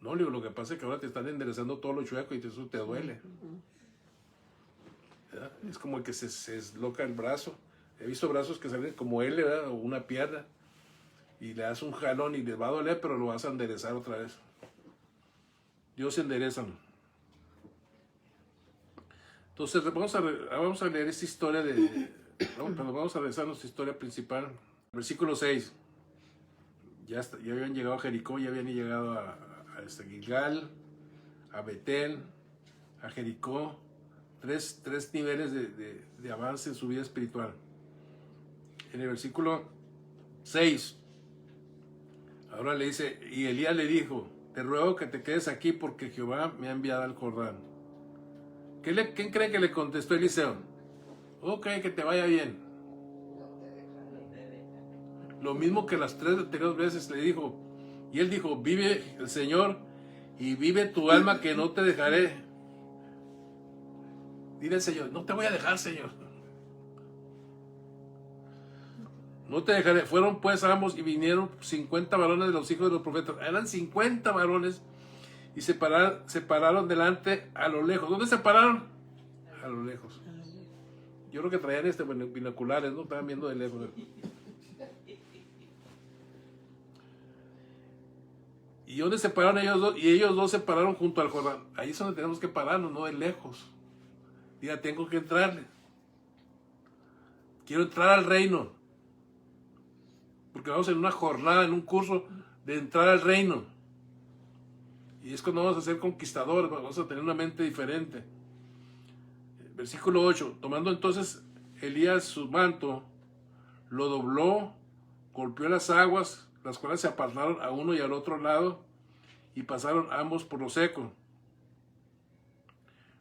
No, le digo, lo que pasa es que ahora te están enderezando todo lo chueco y eso te duele. ¿Verdad? Es como el que se desloca el brazo. He visto brazos que salen como L, ¿verdad? O una pierna, y le das un jalón y le va a doler, pero lo vas a enderezar otra vez. Dios se endereza. Entonces vamos a leer esta historia vamos a regresar a nuestra historia principal. Versículo 6. Ya habían llegado a Jericó, ya habían llegado a Gilgal, a Betel, a Jericó. Tres niveles de avance en su vida espiritual. En el versículo 6, ahora le dice, y Elías le dijo, te ruego que te quedes aquí porque Jehová me ha enviado al Jordán. ¿Quién cree que le contestó Eliseo? Ok, que te vaya bien. Lo mismo que las 3 anteriores veces le dijo. Y él dijo, vive el Señor y vive tu alma que no te dejaré. Dile al Señor, no te voy a dejar, Señor. No te dejaré. Fueron pues ambos y vinieron 50 varones de los hijos de los profetas. Eran 50 varones y se pararon delante a lo lejos. ¿Dónde se pararon? A lo lejos. Yo creo que traían binoculares, ¿no? Estaban viendo de lejos. ¿Y dónde se pararon ellos dos? Y ellos dos se pararon junto al Jordán. Ahí es donde tenemos que pararnos, no de lejos. Diga, tengo que entrarle. Quiero entrar al reino. Porque vamos en una jornada, en un curso de entrar al reino. Y es cuando vamos a ser conquistadores, vamos a tener una mente diferente. Versículo 8. Tomando entonces Elías su manto, lo dobló, golpeó las aguas, las cuales se apartaron a uno y al otro lado, y pasaron ambos por lo seco.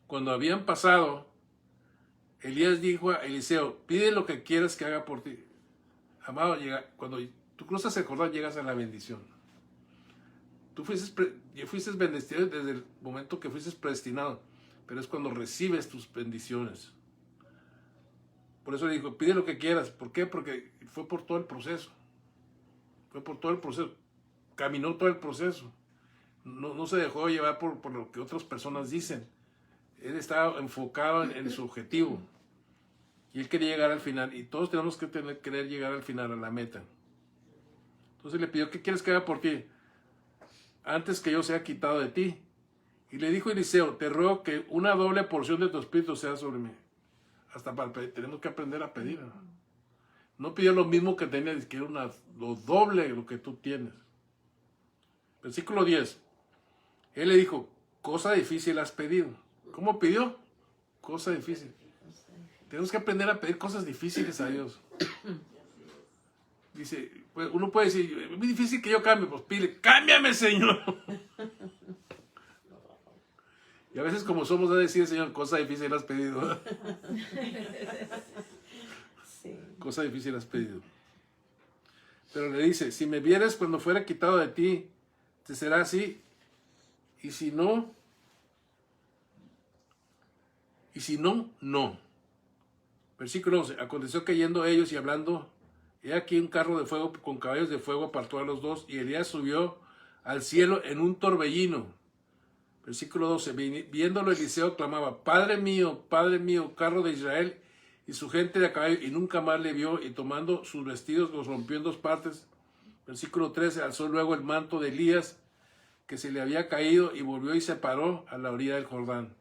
Cuando habían pasado, Elías dijo a Eliseo, pide lo que quieras que haga por ti. Amado, cuando tú cruzas el Jordán, llegas a la bendición. Tú fuiste bendecido desde el momento que fuiste predestinado, pero es cuando recibes tus bendiciones. Por eso le dijo, pide lo que quieras. ¿Por qué? Porque fue por todo el proceso. Fue por todo el proceso. Caminó todo el proceso. No se dejó llevar por lo que otras personas dicen. Él estaba enfocado en su objetivo. Y él quería llegar al final. Y todos tenemos que querer llegar al final, a la meta. Entonces le pidió, ¿qué quieres que haga por ti? Antes que yo sea quitado de ti. Y le dijo Eliseo, te ruego que una doble porción de tu espíritu sea sobre mí. Hasta para pedir, tenemos que aprender a pedir. No pidió lo mismo que tenía, que era lo doble de lo que tú tienes. Versículo 10. Él le dijo, cosa difícil has pedido. ¿Cómo pidió? Cosa difícil. Tenemos que aprender a pedir cosas difíciles a Dios. Dice, pues uno puede decir, es muy difícil que yo cambie. Pues pide, cámbiame, Señor. Y a veces como somos a decir, Señor, cosa difícil has pedido. Sí. Cosa difícil has pedido. Pero le dice, si me vieres cuando fuera quitado de ti, te será así. Y si no, no. Versículo 11. Aconteció que yendo ellos y hablando, he aquí un carro de fuego con caballos de fuego apartó a los dos, y Elías subió al cielo en un torbellino. Versículo 12. Viéndolo Eliseo clamaba, Padre mío, carro de Israel y su gente de a caballo, y nunca más le vio, y tomando sus vestidos los rompió en dos partes. Versículo 13. Alzó luego el manto de Elías, que se le había caído, y volvió y se paró a la orilla del Jordán.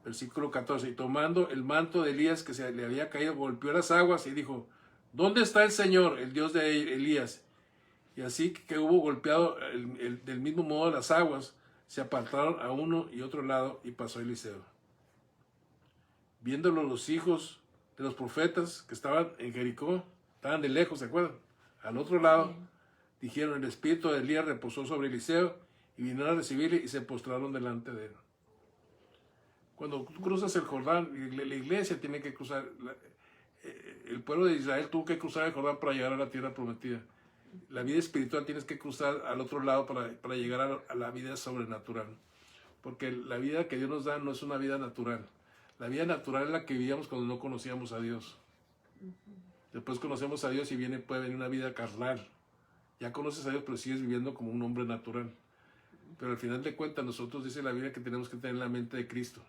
Versículo 14. Y tomando el manto de Elías, que se le había caído, golpeó las aguas y dijo, ¿dónde está el Señor, el Dios de Elías? Y así que hubo golpeado del mismo modo las aguas, se apartaron a uno y otro lado, y pasó Eliseo. Viéndolo los hijos de los profetas que estaban en Jericó, estaban de lejos, ¿se acuerdan? Al otro lado, dijeron, el espíritu de Elías reposó sobre Eliseo, y vinieron a recibirle y se postraron delante de él. Cuando tú cruzas el Jordán, la iglesia tiene que cruzar, el pueblo de Israel tuvo que cruzar el Jordán para llegar a la tierra prometida. La vida espiritual tienes que cruzar al otro lado para llegar a la vida sobrenatural. Porque la vida que Dios nos da no es una vida natural. La vida natural es la que vivíamos cuando no conocíamos a Dios. Después conocemos a Dios y puede venir una vida carnal. Ya conoces a Dios, pero sigues viviendo como un hombre natural. Pero al final de cuentas, nosotros dice la Biblia que tenemos que tener la mente de Cristo.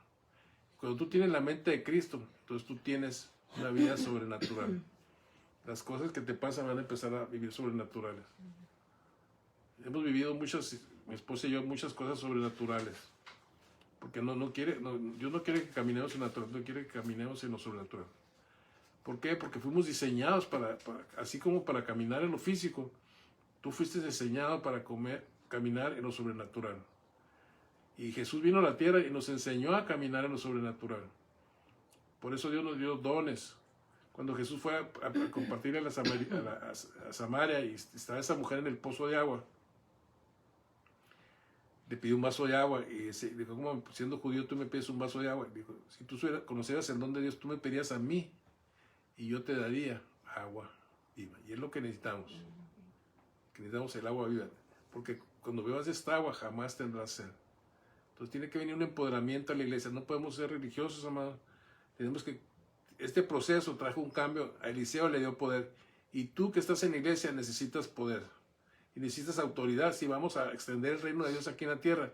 Cuando tú tienes la mente de Cristo, entonces tú tienes una vida sobrenatural. Las cosas que te pasan van a empezar a vivir sobrenaturales. Hemos vivido mi esposa y yo, muchas cosas sobrenaturales. Porque Dios no quiere que caminemos en lo natural, no quiere que caminemos en lo sobrenatural. ¿Por qué? Porque fuimos diseñados así como para caminar en lo físico, tú fuiste diseñado para caminar en lo sobrenatural. Y Jesús vino a la tierra y nos enseñó a caminar en lo sobrenatural. Por eso Dios nos dio dones. Cuando Jesús fue a compartir a Samaria y estaba esa mujer en el pozo de agua, le pidió un vaso de agua y dijo, como siendo judío tú me pides un vaso de agua. Dijo, si tú conocieras el don de Dios, tú me pedías a mí y yo te daría agua viva. Y es lo que necesitamos. Que necesitamos el agua viva. Porque cuando bebas esta agua jamás tendrás sed. Entonces tiene que venir un empoderamiento a la iglesia. No podemos ser religiosos, amados. Tenemos que... Este proceso trajo un cambio. A Eliseo le dio poder. Y tú que estás en la iglesia necesitas poder. Y necesitas autoridad si vamos a extender el reino de Dios aquí en la tierra.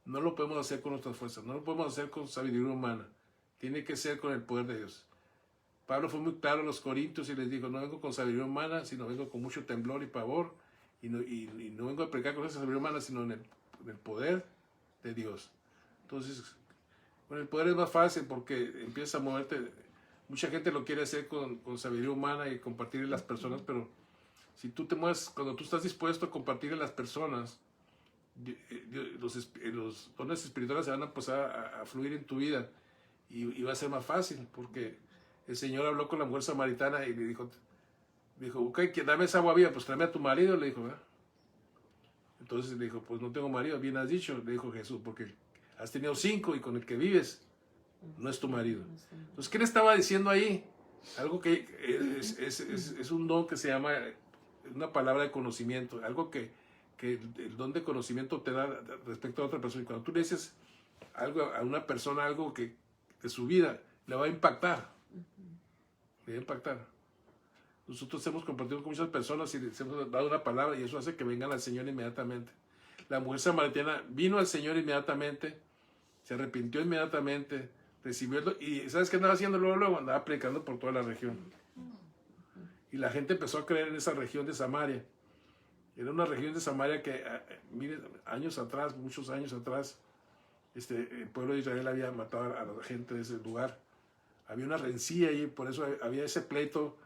No lo podemos hacer con nuestras fuerzas. No lo podemos hacer con sabiduría humana. Tiene que ser con el poder de Dios. Pablo fue muy claro a los corintios y les dijo, no vengo con sabiduría humana, sino vengo con mucho temblor y pavor. Y no vengo a predicar con esa sabiduría humana, sino en el poder de Dios. Entonces, con el poder es más fácil porque empieza a moverte. Mucha gente lo quiere hacer con sabiduría humana y compartir a las personas, pero si tú te mueves, cuando tú estás dispuesto a compartir a las personas, los dones espirituales se van a empezar a fluir en tu vida y va a ser más fácil porque el Señor habló con la mujer samaritana y le dijo, ok, dame esa agua viva, pues tráeme a tu marido, le dijo, ¿verdad? Entonces le dijo, pues no tengo marido, bien has dicho, le dijo Jesús, porque has tenido 5 y con el que vives no es tu marido. Entonces, ¿qué le estaba diciendo ahí? Algo que es un don que se llama, una palabra de conocimiento, algo que el don de conocimiento te da respecto a otra persona. Y cuando tú le dices algo a una persona, algo que de su vida, le va a impactar. Le va a impactar. Nosotros hemos compartido con muchas personas y les hemos dado una palabra y eso hace que vengan al Señor inmediatamente. La mujer samaritana vino al Señor inmediatamente, se arrepintió inmediatamente, recibió y ¿sabes qué andaba haciendo luego? Andaba predicando por toda la región. Y la gente empezó a creer en esa región de Samaria. Era una región de Samaria que, miren, años atrás, muchos años atrás, el pueblo de Israel había matado a la gente de ese lugar. Había una rencilla y por eso había ese pleito.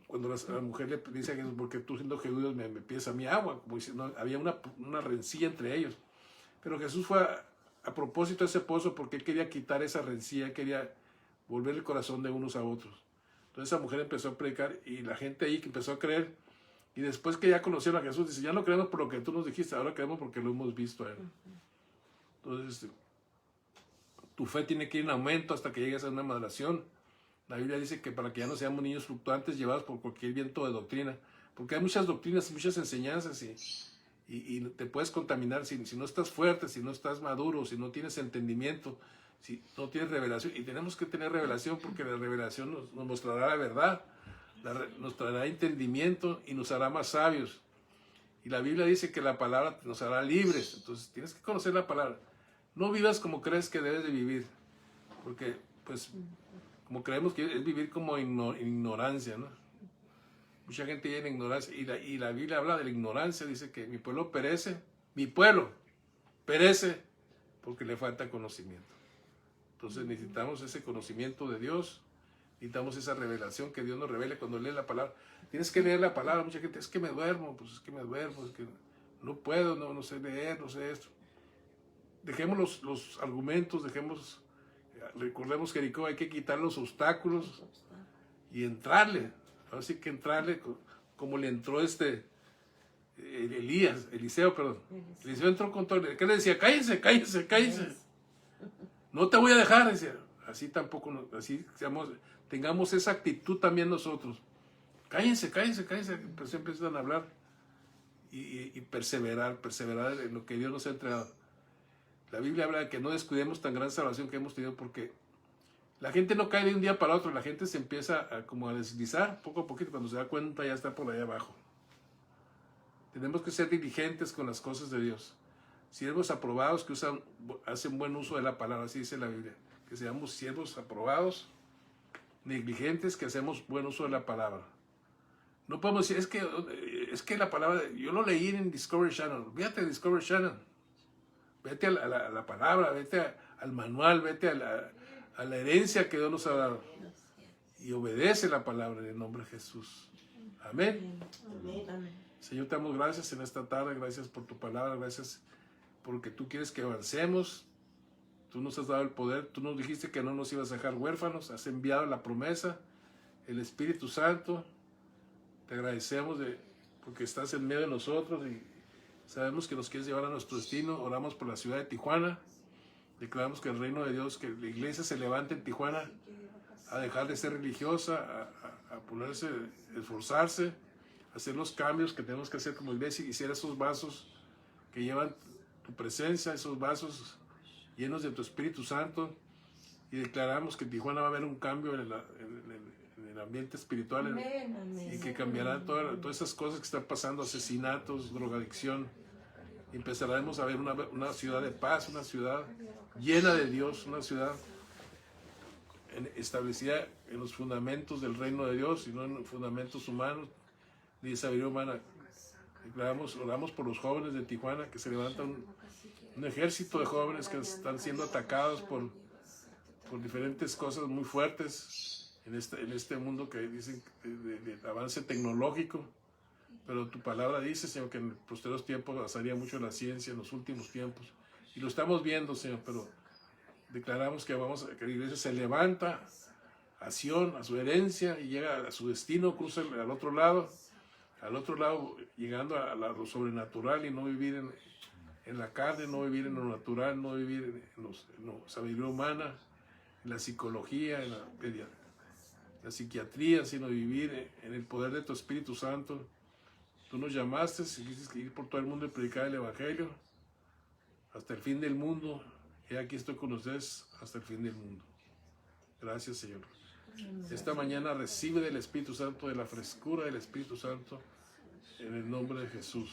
Cuando la mujer le dice a Jesús, porque tú siendo judío me pides a mi agua, como diciendo, había una rencilla entre ellos. Pero Jesús fue a propósito a ese pozo porque él quería quitar esa rencilla, quería volver el corazón de unos a otros. Entonces esa mujer empezó a predicar y la gente ahí que empezó a creer. Y después que ya conocieron a Jesús, dice, ya no creemos por lo que tú nos dijiste, ahora creemos porque lo hemos visto a él. Entonces, tu fe tiene que ir en aumento hasta que llegues a una maduración. La Biblia dice que para que ya no seamos niños fluctuantes llevados por cualquier viento de doctrina, porque hay muchas doctrinas, muchas enseñanzas y te puedes contaminar si no estás fuerte, si no estás maduro, si no tienes entendimiento, si no tienes revelación. Y tenemos que tener revelación porque la revelación nos mostrará la verdad, nos traerá entendimiento y nos hará más sabios. Y la Biblia dice que la palabra nos hará libres, entonces tienes que conocer la palabra. No vivas como crees que debes de vivir, porque pues como creemos que es vivir como ignorancia, ¿no? Mucha gente vive en ignorancia y la Biblia habla de la ignorancia, dice que mi pueblo perece porque le falta conocimiento. Entonces necesitamos ese conocimiento de Dios, necesitamos esa revelación que Dios nos revele cuando lee la palabra. Tienes que leer la palabra, mucha gente, es que me duermo, es que no puedo, no sé leer, no sé esto. Dejemos los argumentos, recordemos que Jericó hay que quitar los obstáculos y entrarle. Ahora sí que entrarle como le entró Eliseo, perdón. Eliseo entró con todo. ¿Qué le decía? Cállense. No te voy a dejar, decía. Así tampoco, tengamos esa actitud también nosotros. Cállense. Pues siempre empiezan a hablar y perseverar en lo que Dios nos ha entregado. La Biblia habla de que no descuidemos tan gran salvación que hemos tenido porque la gente no cae de un día para otro, la gente se empieza a deslizar poco a poquito, cuando se da cuenta ya está por allá abajo. Tenemos que ser diligentes con las cosas de Dios. Siervos aprobados que hacen buen uso de la palabra, así dice la Biblia. Que seamos siervos aprobados, negligentes, que hacemos buen uso de la palabra. No podemos decir, es que la palabra, yo lo leí en Discovery Channel, fíjate en Discovery Channel. Vete a la palabra, vete al manual, vete a la herencia que Dios nos ha dado. Y obedece la palabra en el nombre de Jesús. Amén. Señor, te damos gracias en esta tarde, gracias por tu palabra, gracias porque tú quieres que avancemos. Tú nos has dado el poder, tú nos dijiste que no nos ibas a dejar huérfanos, has enviado la promesa, el Espíritu Santo. Te agradecemos porque estás en medio de nosotros y sabemos que nos quieres llevar a nuestro destino. Oramos por la ciudad de Tijuana. Declaramos que el reino de Dios, que la iglesia se levante en Tijuana a dejar de ser religiosa, a ponerse, esforzarse, a hacer los cambios que tenemos que hacer como iglesia y ser esos vasos que llevan tu presencia, esos vasos llenos de tu Espíritu Santo, y declaramos que en Tijuana va a haber un cambio en el ambiente espiritual, y que cambiarán todas esas cosas que están pasando, asesinatos, drogadicción. Empezaremos a ver una ciudad de paz, una ciudad llena de Dios, una ciudad establecida en los fundamentos del reino de Dios y no en fundamentos humanos ni de sabiduría humana. Oramos por los jóvenes de Tijuana, que se levanta un ejército de jóvenes que están siendo atacados por diferentes cosas muy fuertes en este mundo que dicen de avance tecnológico. Pero tu palabra dice, Señor, que en los posteriores tiempos avanzaría mucho la ciencia en los últimos tiempos. Y lo estamos viendo, Señor, pero declaramos que la iglesia se levanta a Sion, a su herencia, y llega a su destino, cruza al otro lado, llegando a lo sobrenatural, y no vivir en la carne, no vivir en lo natural, no vivir en la sabiduría humana, en la psicología, en la psiquiatría, sino vivir en el poder de tu Espíritu Santo. Tú nos llamaste y dices que ir por todo el mundo y predicar el Evangelio hasta el fin del mundo. Y aquí estoy con ustedes hasta el fin del mundo. Gracias, Señor. Esta mañana recibe del Espíritu Santo, de la frescura del Espíritu Santo, en el nombre de Jesús.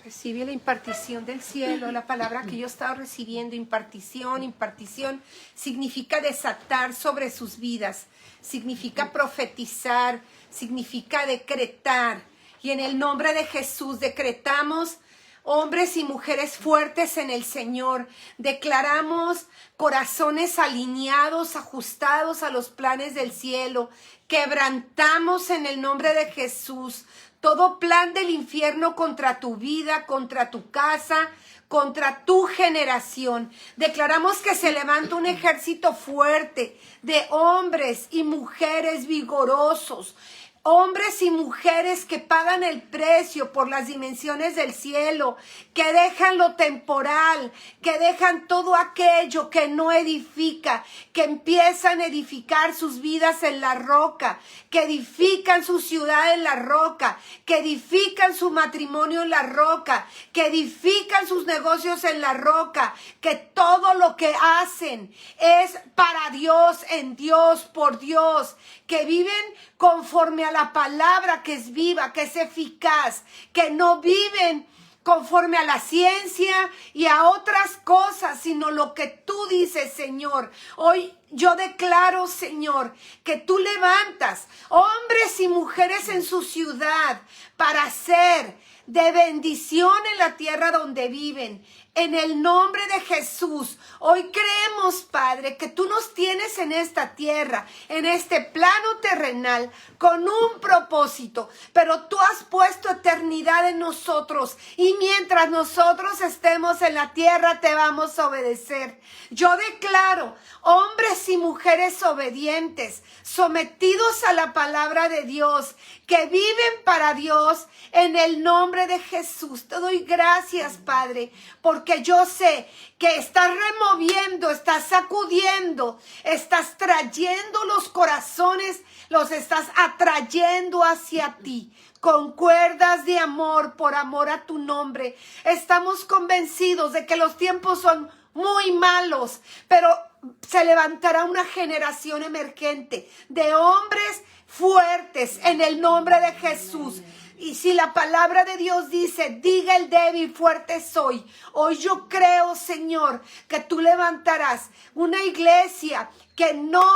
Recibe la impartición del cielo, la palabra que yo estaba recibiendo, impartición, significa desatar sobre sus vidas, significa profetizar, significa decretar. Y en el nombre de Jesús decretamos hombres y mujeres fuertes en el Señor. Declaramos corazones alineados, ajustados a los planes del cielo. Quebrantamos en el nombre de Jesús todo plan del infierno contra tu vida, contra tu casa, contra tu generación. Declaramos que se levanta un ejército fuerte de hombres y mujeres vigorosos, hombres y mujeres que pagan el precio por las dimensiones del cielo, que dejan lo temporal, que dejan todo aquello que no edifica, que empiezan a edificar sus vidas en la roca, que edifican su ciudad en la roca, que edifican su matrimonio en la roca, que edifican sus negocios en la roca, que todo lo que hacen es para Dios, en Dios, por Dios, que viven conforme a la palabra que es viva, que es eficaz, que no viven conforme a la ciencia y a otras cosas, sino lo que tú dices, Señor. Hoy yo declaro, Señor, que tú levantas hombres y mujeres en su ciudad para ser de bendición en la tierra donde viven. En el nombre de Jesús, hoy creemos, Padre, que tú nos tienes en esta tierra, en este plano terrenal, con un propósito, pero tú has puesto eternidad en nosotros, y mientras nosotros estemos en la tierra te vamos a obedecer. Yo declaro hombres y mujeres obedientes, sometidos a la palabra de Dios, que viven para Dios, en el nombre de Jesús. Te doy gracias, Padre, porque yo sé que estás removiendo, estás sacudiendo, estás trayendo los corazones, los estás atrayendo hacia ti con cuerdas de amor, por amor a tu nombre. Estamos convencidos de que los tiempos son muy malos, pero se levantará una generación emergente de hombres fuertes en el nombre de Jesús. Y si la palabra de Dios dice, diga el débil, fuerte soy. Hoy yo creo, Señor, que tú levantarás una iglesia que no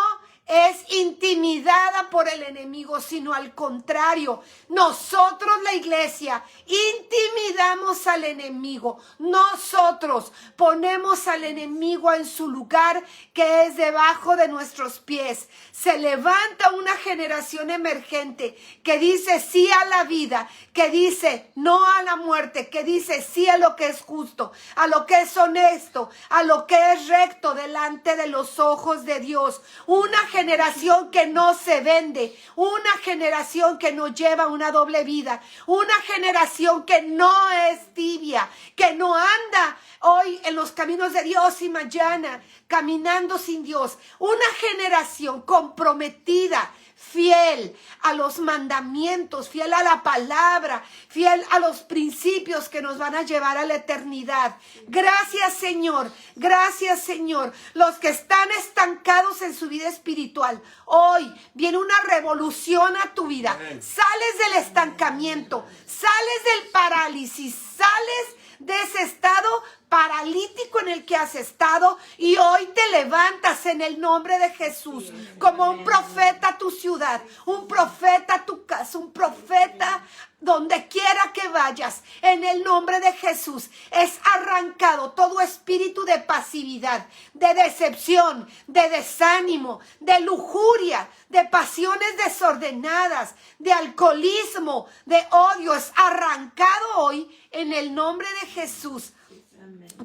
es intimidada por el enemigo, sino al contrario. Nosotros, la iglesia, intimidamos al enemigo. Nosotros ponemos al enemigo en su lugar, que es debajo de nuestros pies. Se levanta una generación emergente que dice sí a la vida, que dice no a la muerte, que dice sí a lo que es justo, a lo que es honesto, a lo que es recto delante de los ojos de Dios. Una generación que no se vende, una generación que no lleva una doble vida, una generación que no es tibia, que no anda hoy en los caminos de Dios y mañana caminando sin Dios, una generación comprometida, fiel a los mandamientos, fiel a la palabra, fiel a los principios que nos van a llevar a la eternidad. Gracias, Señor. Gracias, Señor. Los que están estancados en su vida espiritual, hoy viene una revolución a tu vida. Sales del estancamiento, sales del parálisis, sales de ese estado paralítico en el que has estado y hoy te levantas en el nombre de Jesús como un profeta a tu ciudad, un profeta a tu casa, un profeta donde quiera que vayas. En el nombre de Jesús es arrancado todo espíritu de pasividad, de decepción, de desánimo, de lujuria, de pasiones desordenadas, de alcoholismo, de odio. Es arrancado hoy en el nombre de Jesús.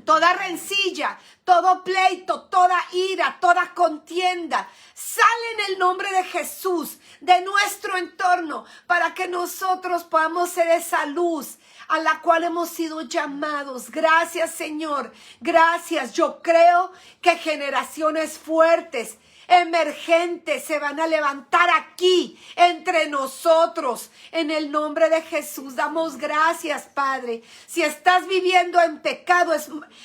Toda rencilla, todo pleito, toda ira, toda contienda, sale en el nombre de Jesús de nuestro entorno para que nosotros podamos ser esa luz a la cual hemos sido llamados. Gracias, Señor. Gracias. Yo creo que generaciones fuertes, emergentes se van a levantar aquí entre nosotros en el nombre de Jesús. Damos gracias, Padre. Si estás viviendo en pecado,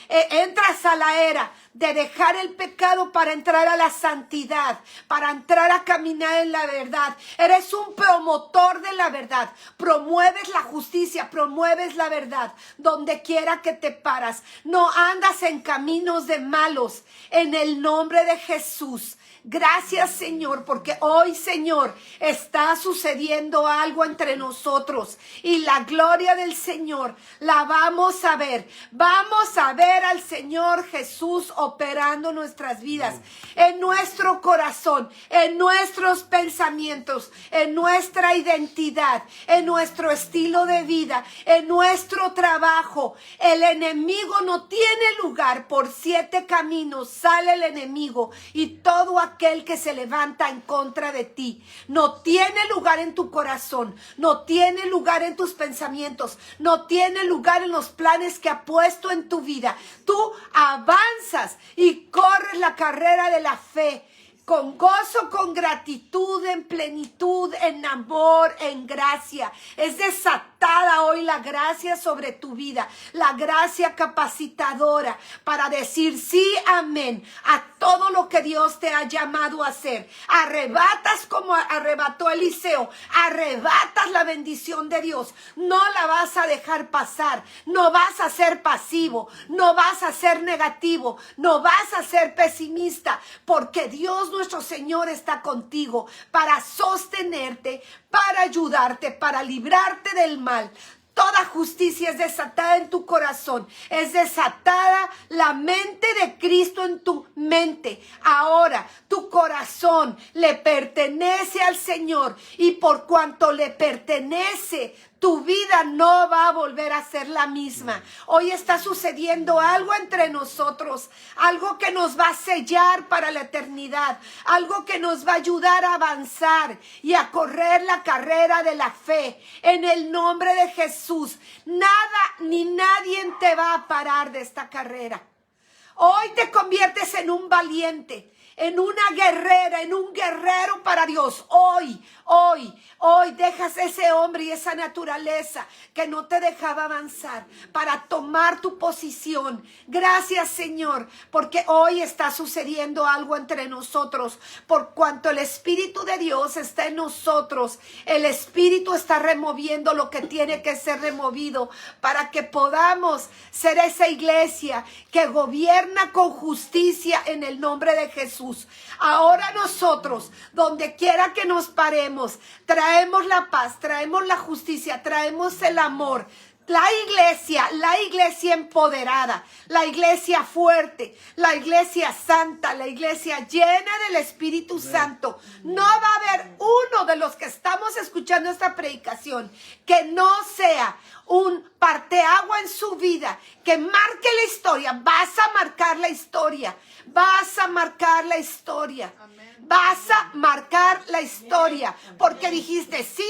entras a la era de dejar el pecado para entrar a la santidad, para entrar a caminar en la verdad. Eres un promotor de la verdad. Promueves la justicia, promueves la verdad donde quiera que te paras. No andas en caminos de malos en el nombre de Jesús. Gracias, Señor, porque hoy, Señor, está sucediendo algo entre nosotros y la gloria del Señor la vamos a ver. Vamos a ver al Señor Jesús operando nuestras vidas, en nuestro corazón, en nuestros pensamientos, en nuestra identidad, en nuestro estilo de vida, en nuestro trabajo. El enemigo no tiene lugar. Por 7 caminos sale el enemigo y todo aquel que se levanta en contra de ti. No tiene lugar en tu corazón, no tiene lugar en tus pensamientos, no tiene lugar en los planes que ha puesto en tu vida. Tú avanzas y corres la carrera de la fe con gozo, con gratitud, en plenitud, en amor, en gracia. Es desatada hoy la gracia sobre tu vida, la gracia capacitadora para decir sí, amén, a todo lo que Dios te ha llamado a hacer. Arrebatas como arrebató Eliseo, arrebatas la bendición de Dios. No la vas a dejar pasar, no vas a ser pasivo, no vas a ser negativo, no vas a ser pesimista, porque Dios nuestro Señor está contigo para sostenerte, para ayudarte, para librarte del mal. Toda justicia es desatada en tu corazón. Es desatada la mente de Cristo en tu mente. Ahora tu corazón le pertenece al Señor. Y por cuanto le pertenece, tu vida no va a volver a ser la misma. Hoy está sucediendo algo entre nosotros. Algo que nos va a sellar para la eternidad. Algo que nos va a ayudar a avanzar y a correr la carrera de la fe. En el nombre de Jesús, nada ni nadie te va a parar de esta carrera. Hoy te conviertes en un valiente, en una guerrera, en un guerrero para Dios. Hoy dejas ese hombre y esa naturaleza que no te dejaba avanzar para tomar tu posición. Gracias, Señor, porque hoy está sucediendo algo entre nosotros. Por cuanto el Espíritu de Dios está en nosotros, el Espíritu está removiendo lo que tiene que ser removido para que podamos ser esa iglesia que gobierna con justicia en el nombre de Jesús. Ahora nosotros, donde quiera que nos paremos, traemos la paz, traemos la justicia, traemos el amor, la iglesia empoderada, la iglesia fuerte, la iglesia santa, la iglesia llena del Espíritu Santo. No va a haber uno de los que estamos escuchando esta predicación que no sea un parteagua en su vida, que marque la historia. Vas a marcar la historia, vas a marcar la historia. Vas a marcar la historia porque dijiste sí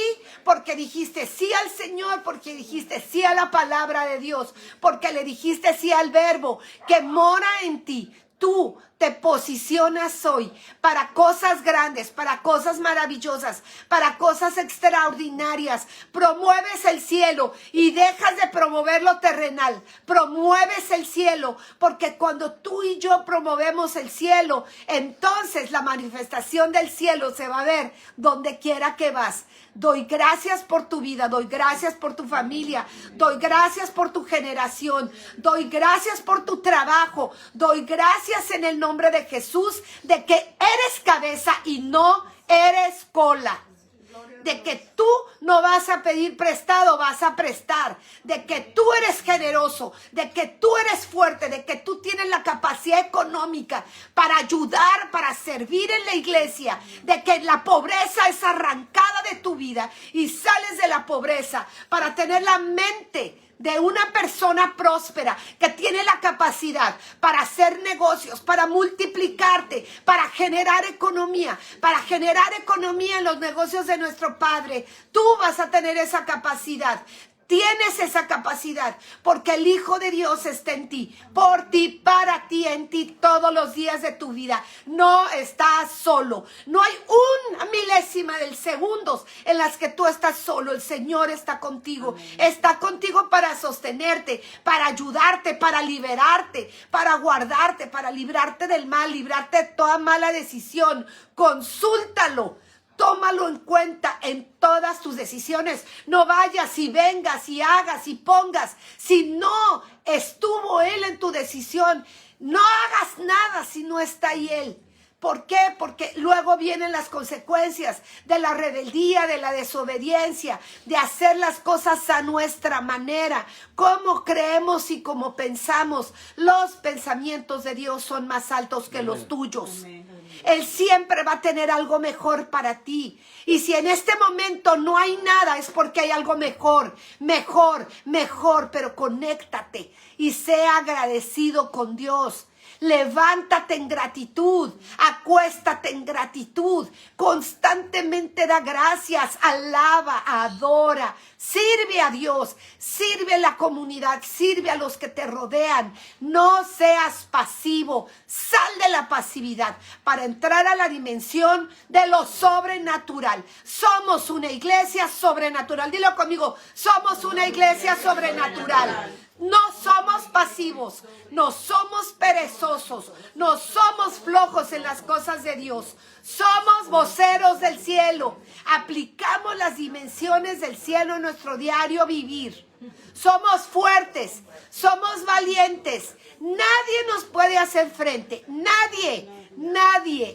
al Señor, porque dijiste sí a la palabra de Dios, porque le dijiste sí al verbo que mora en ti. Tú te posicionas hoy para cosas grandes, para cosas maravillosas, para cosas extraordinarias. Promueves el cielo y dejas de promover lo terrenal. Promueves el cielo, porque cuando tú y yo promovemos el cielo, entonces la manifestación del cielo se va a ver donde quiera que vas. Doy gracias por tu vida, doy gracias por tu familia, doy gracias por tu generación, doy gracias por tu trabajo, doy gracias en el nombre de Jesús de que eres cabeza y no eres cola. De que tú no vas a pedir prestado, vas a prestar. De que tú eres generoso, de que tú eres fuerte, de que tú tienes la capacidad económica para ayudar, para servir en la iglesia. De que la pobreza es arrancada de tu vida y sales de la pobreza para tener la mente de una persona próspera que tiene la capacidad para hacer negocios, para multiplicarte, para generar economía en los negocios de nuestro Padre. Tú vas a tener esa capacidad. Tienes esa capacidad porque el Hijo de Dios está en ti, por ti, para ti, en ti todos los días de tu vida. No estás solo. No hay una milésima del segundos en las que tú estás solo. El Señor está contigo. Amén. Está contigo para sostenerte, para ayudarte, para liberarte, para guardarte, para librarte del mal, librarte de toda mala decisión. Consúltalo. Tómalo en cuenta en todas tus decisiones. No vayas y vengas y hagas y pongas. Si no estuvo Él en tu decisión, no hagas nada si no está ahí Él. ¿Por qué? Porque luego vienen las consecuencias de la rebeldía, de la desobediencia, de hacer las cosas a nuestra manera, como creemos y como pensamos. Los pensamientos de Dios son más altos que los tuyos. Él siempre va a tener algo mejor para ti. Y si en este momento no hay nada, es porque hay algo mejor, pero conéctate y sea agradecido con Dios. Levántate en gratitud, acuéstate en gratitud, constantemente da gracias, alaba, adora, sirve a Dios, sirve a la comunidad, sirve a los que te rodean. No seas pasivo, sal de la pasividad para entrar a la dimensión de lo sobrenatural. Somos una iglesia sobrenatural. Dilo conmigo, somos una iglesia sobrenatural. No somos pasivos, no somos perezosos, no somos flojos en las cosas de Dios. Somos voceros del cielo. Aplicamos las dimensiones del cielo en nuestro diario vivir. Somos fuertes, somos valientes. Nadie nos puede hacer frente. Nadie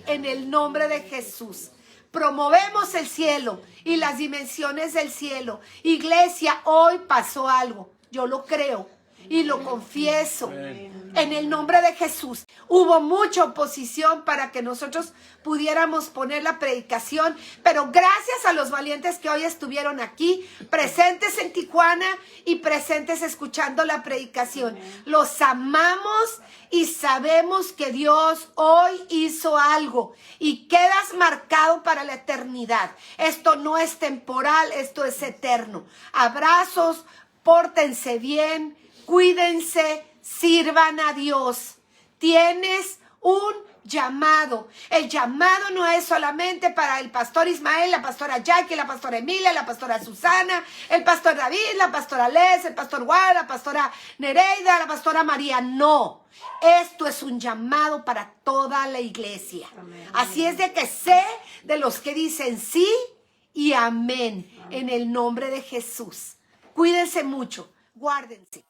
en el nombre de Jesús. Promovemos el cielo y las dimensiones del cielo. Iglesia, hoy pasó algo. Yo lo creo y lo confieso en el nombre de Jesús. Hubo mucha oposición para que nosotros pudiéramos poner la predicación, pero gracias a los valientes que hoy estuvieron aquí, presentes en Tijuana y presentes escuchando la predicación. Los amamos y sabemos que Dios hoy hizo algo y quedas marcado para la eternidad. Esto no es temporal, esto es eterno. Abrazos, pórtense bien, cuídense, sirvan a Dios. Tienes un llamado. El llamado no es solamente para el pastor Ismael, la pastora Jackie, la pastora Emilia, la pastora Susana, el pastor David, la pastora Les, el pastor Juan, la pastora Nereida, la pastora María. No, esto es un llamado para toda la iglesia. Amén. Así es de que sé de los que dicen sí y amén, en el nombre de Jesús. Cuídense mucho, guárdense.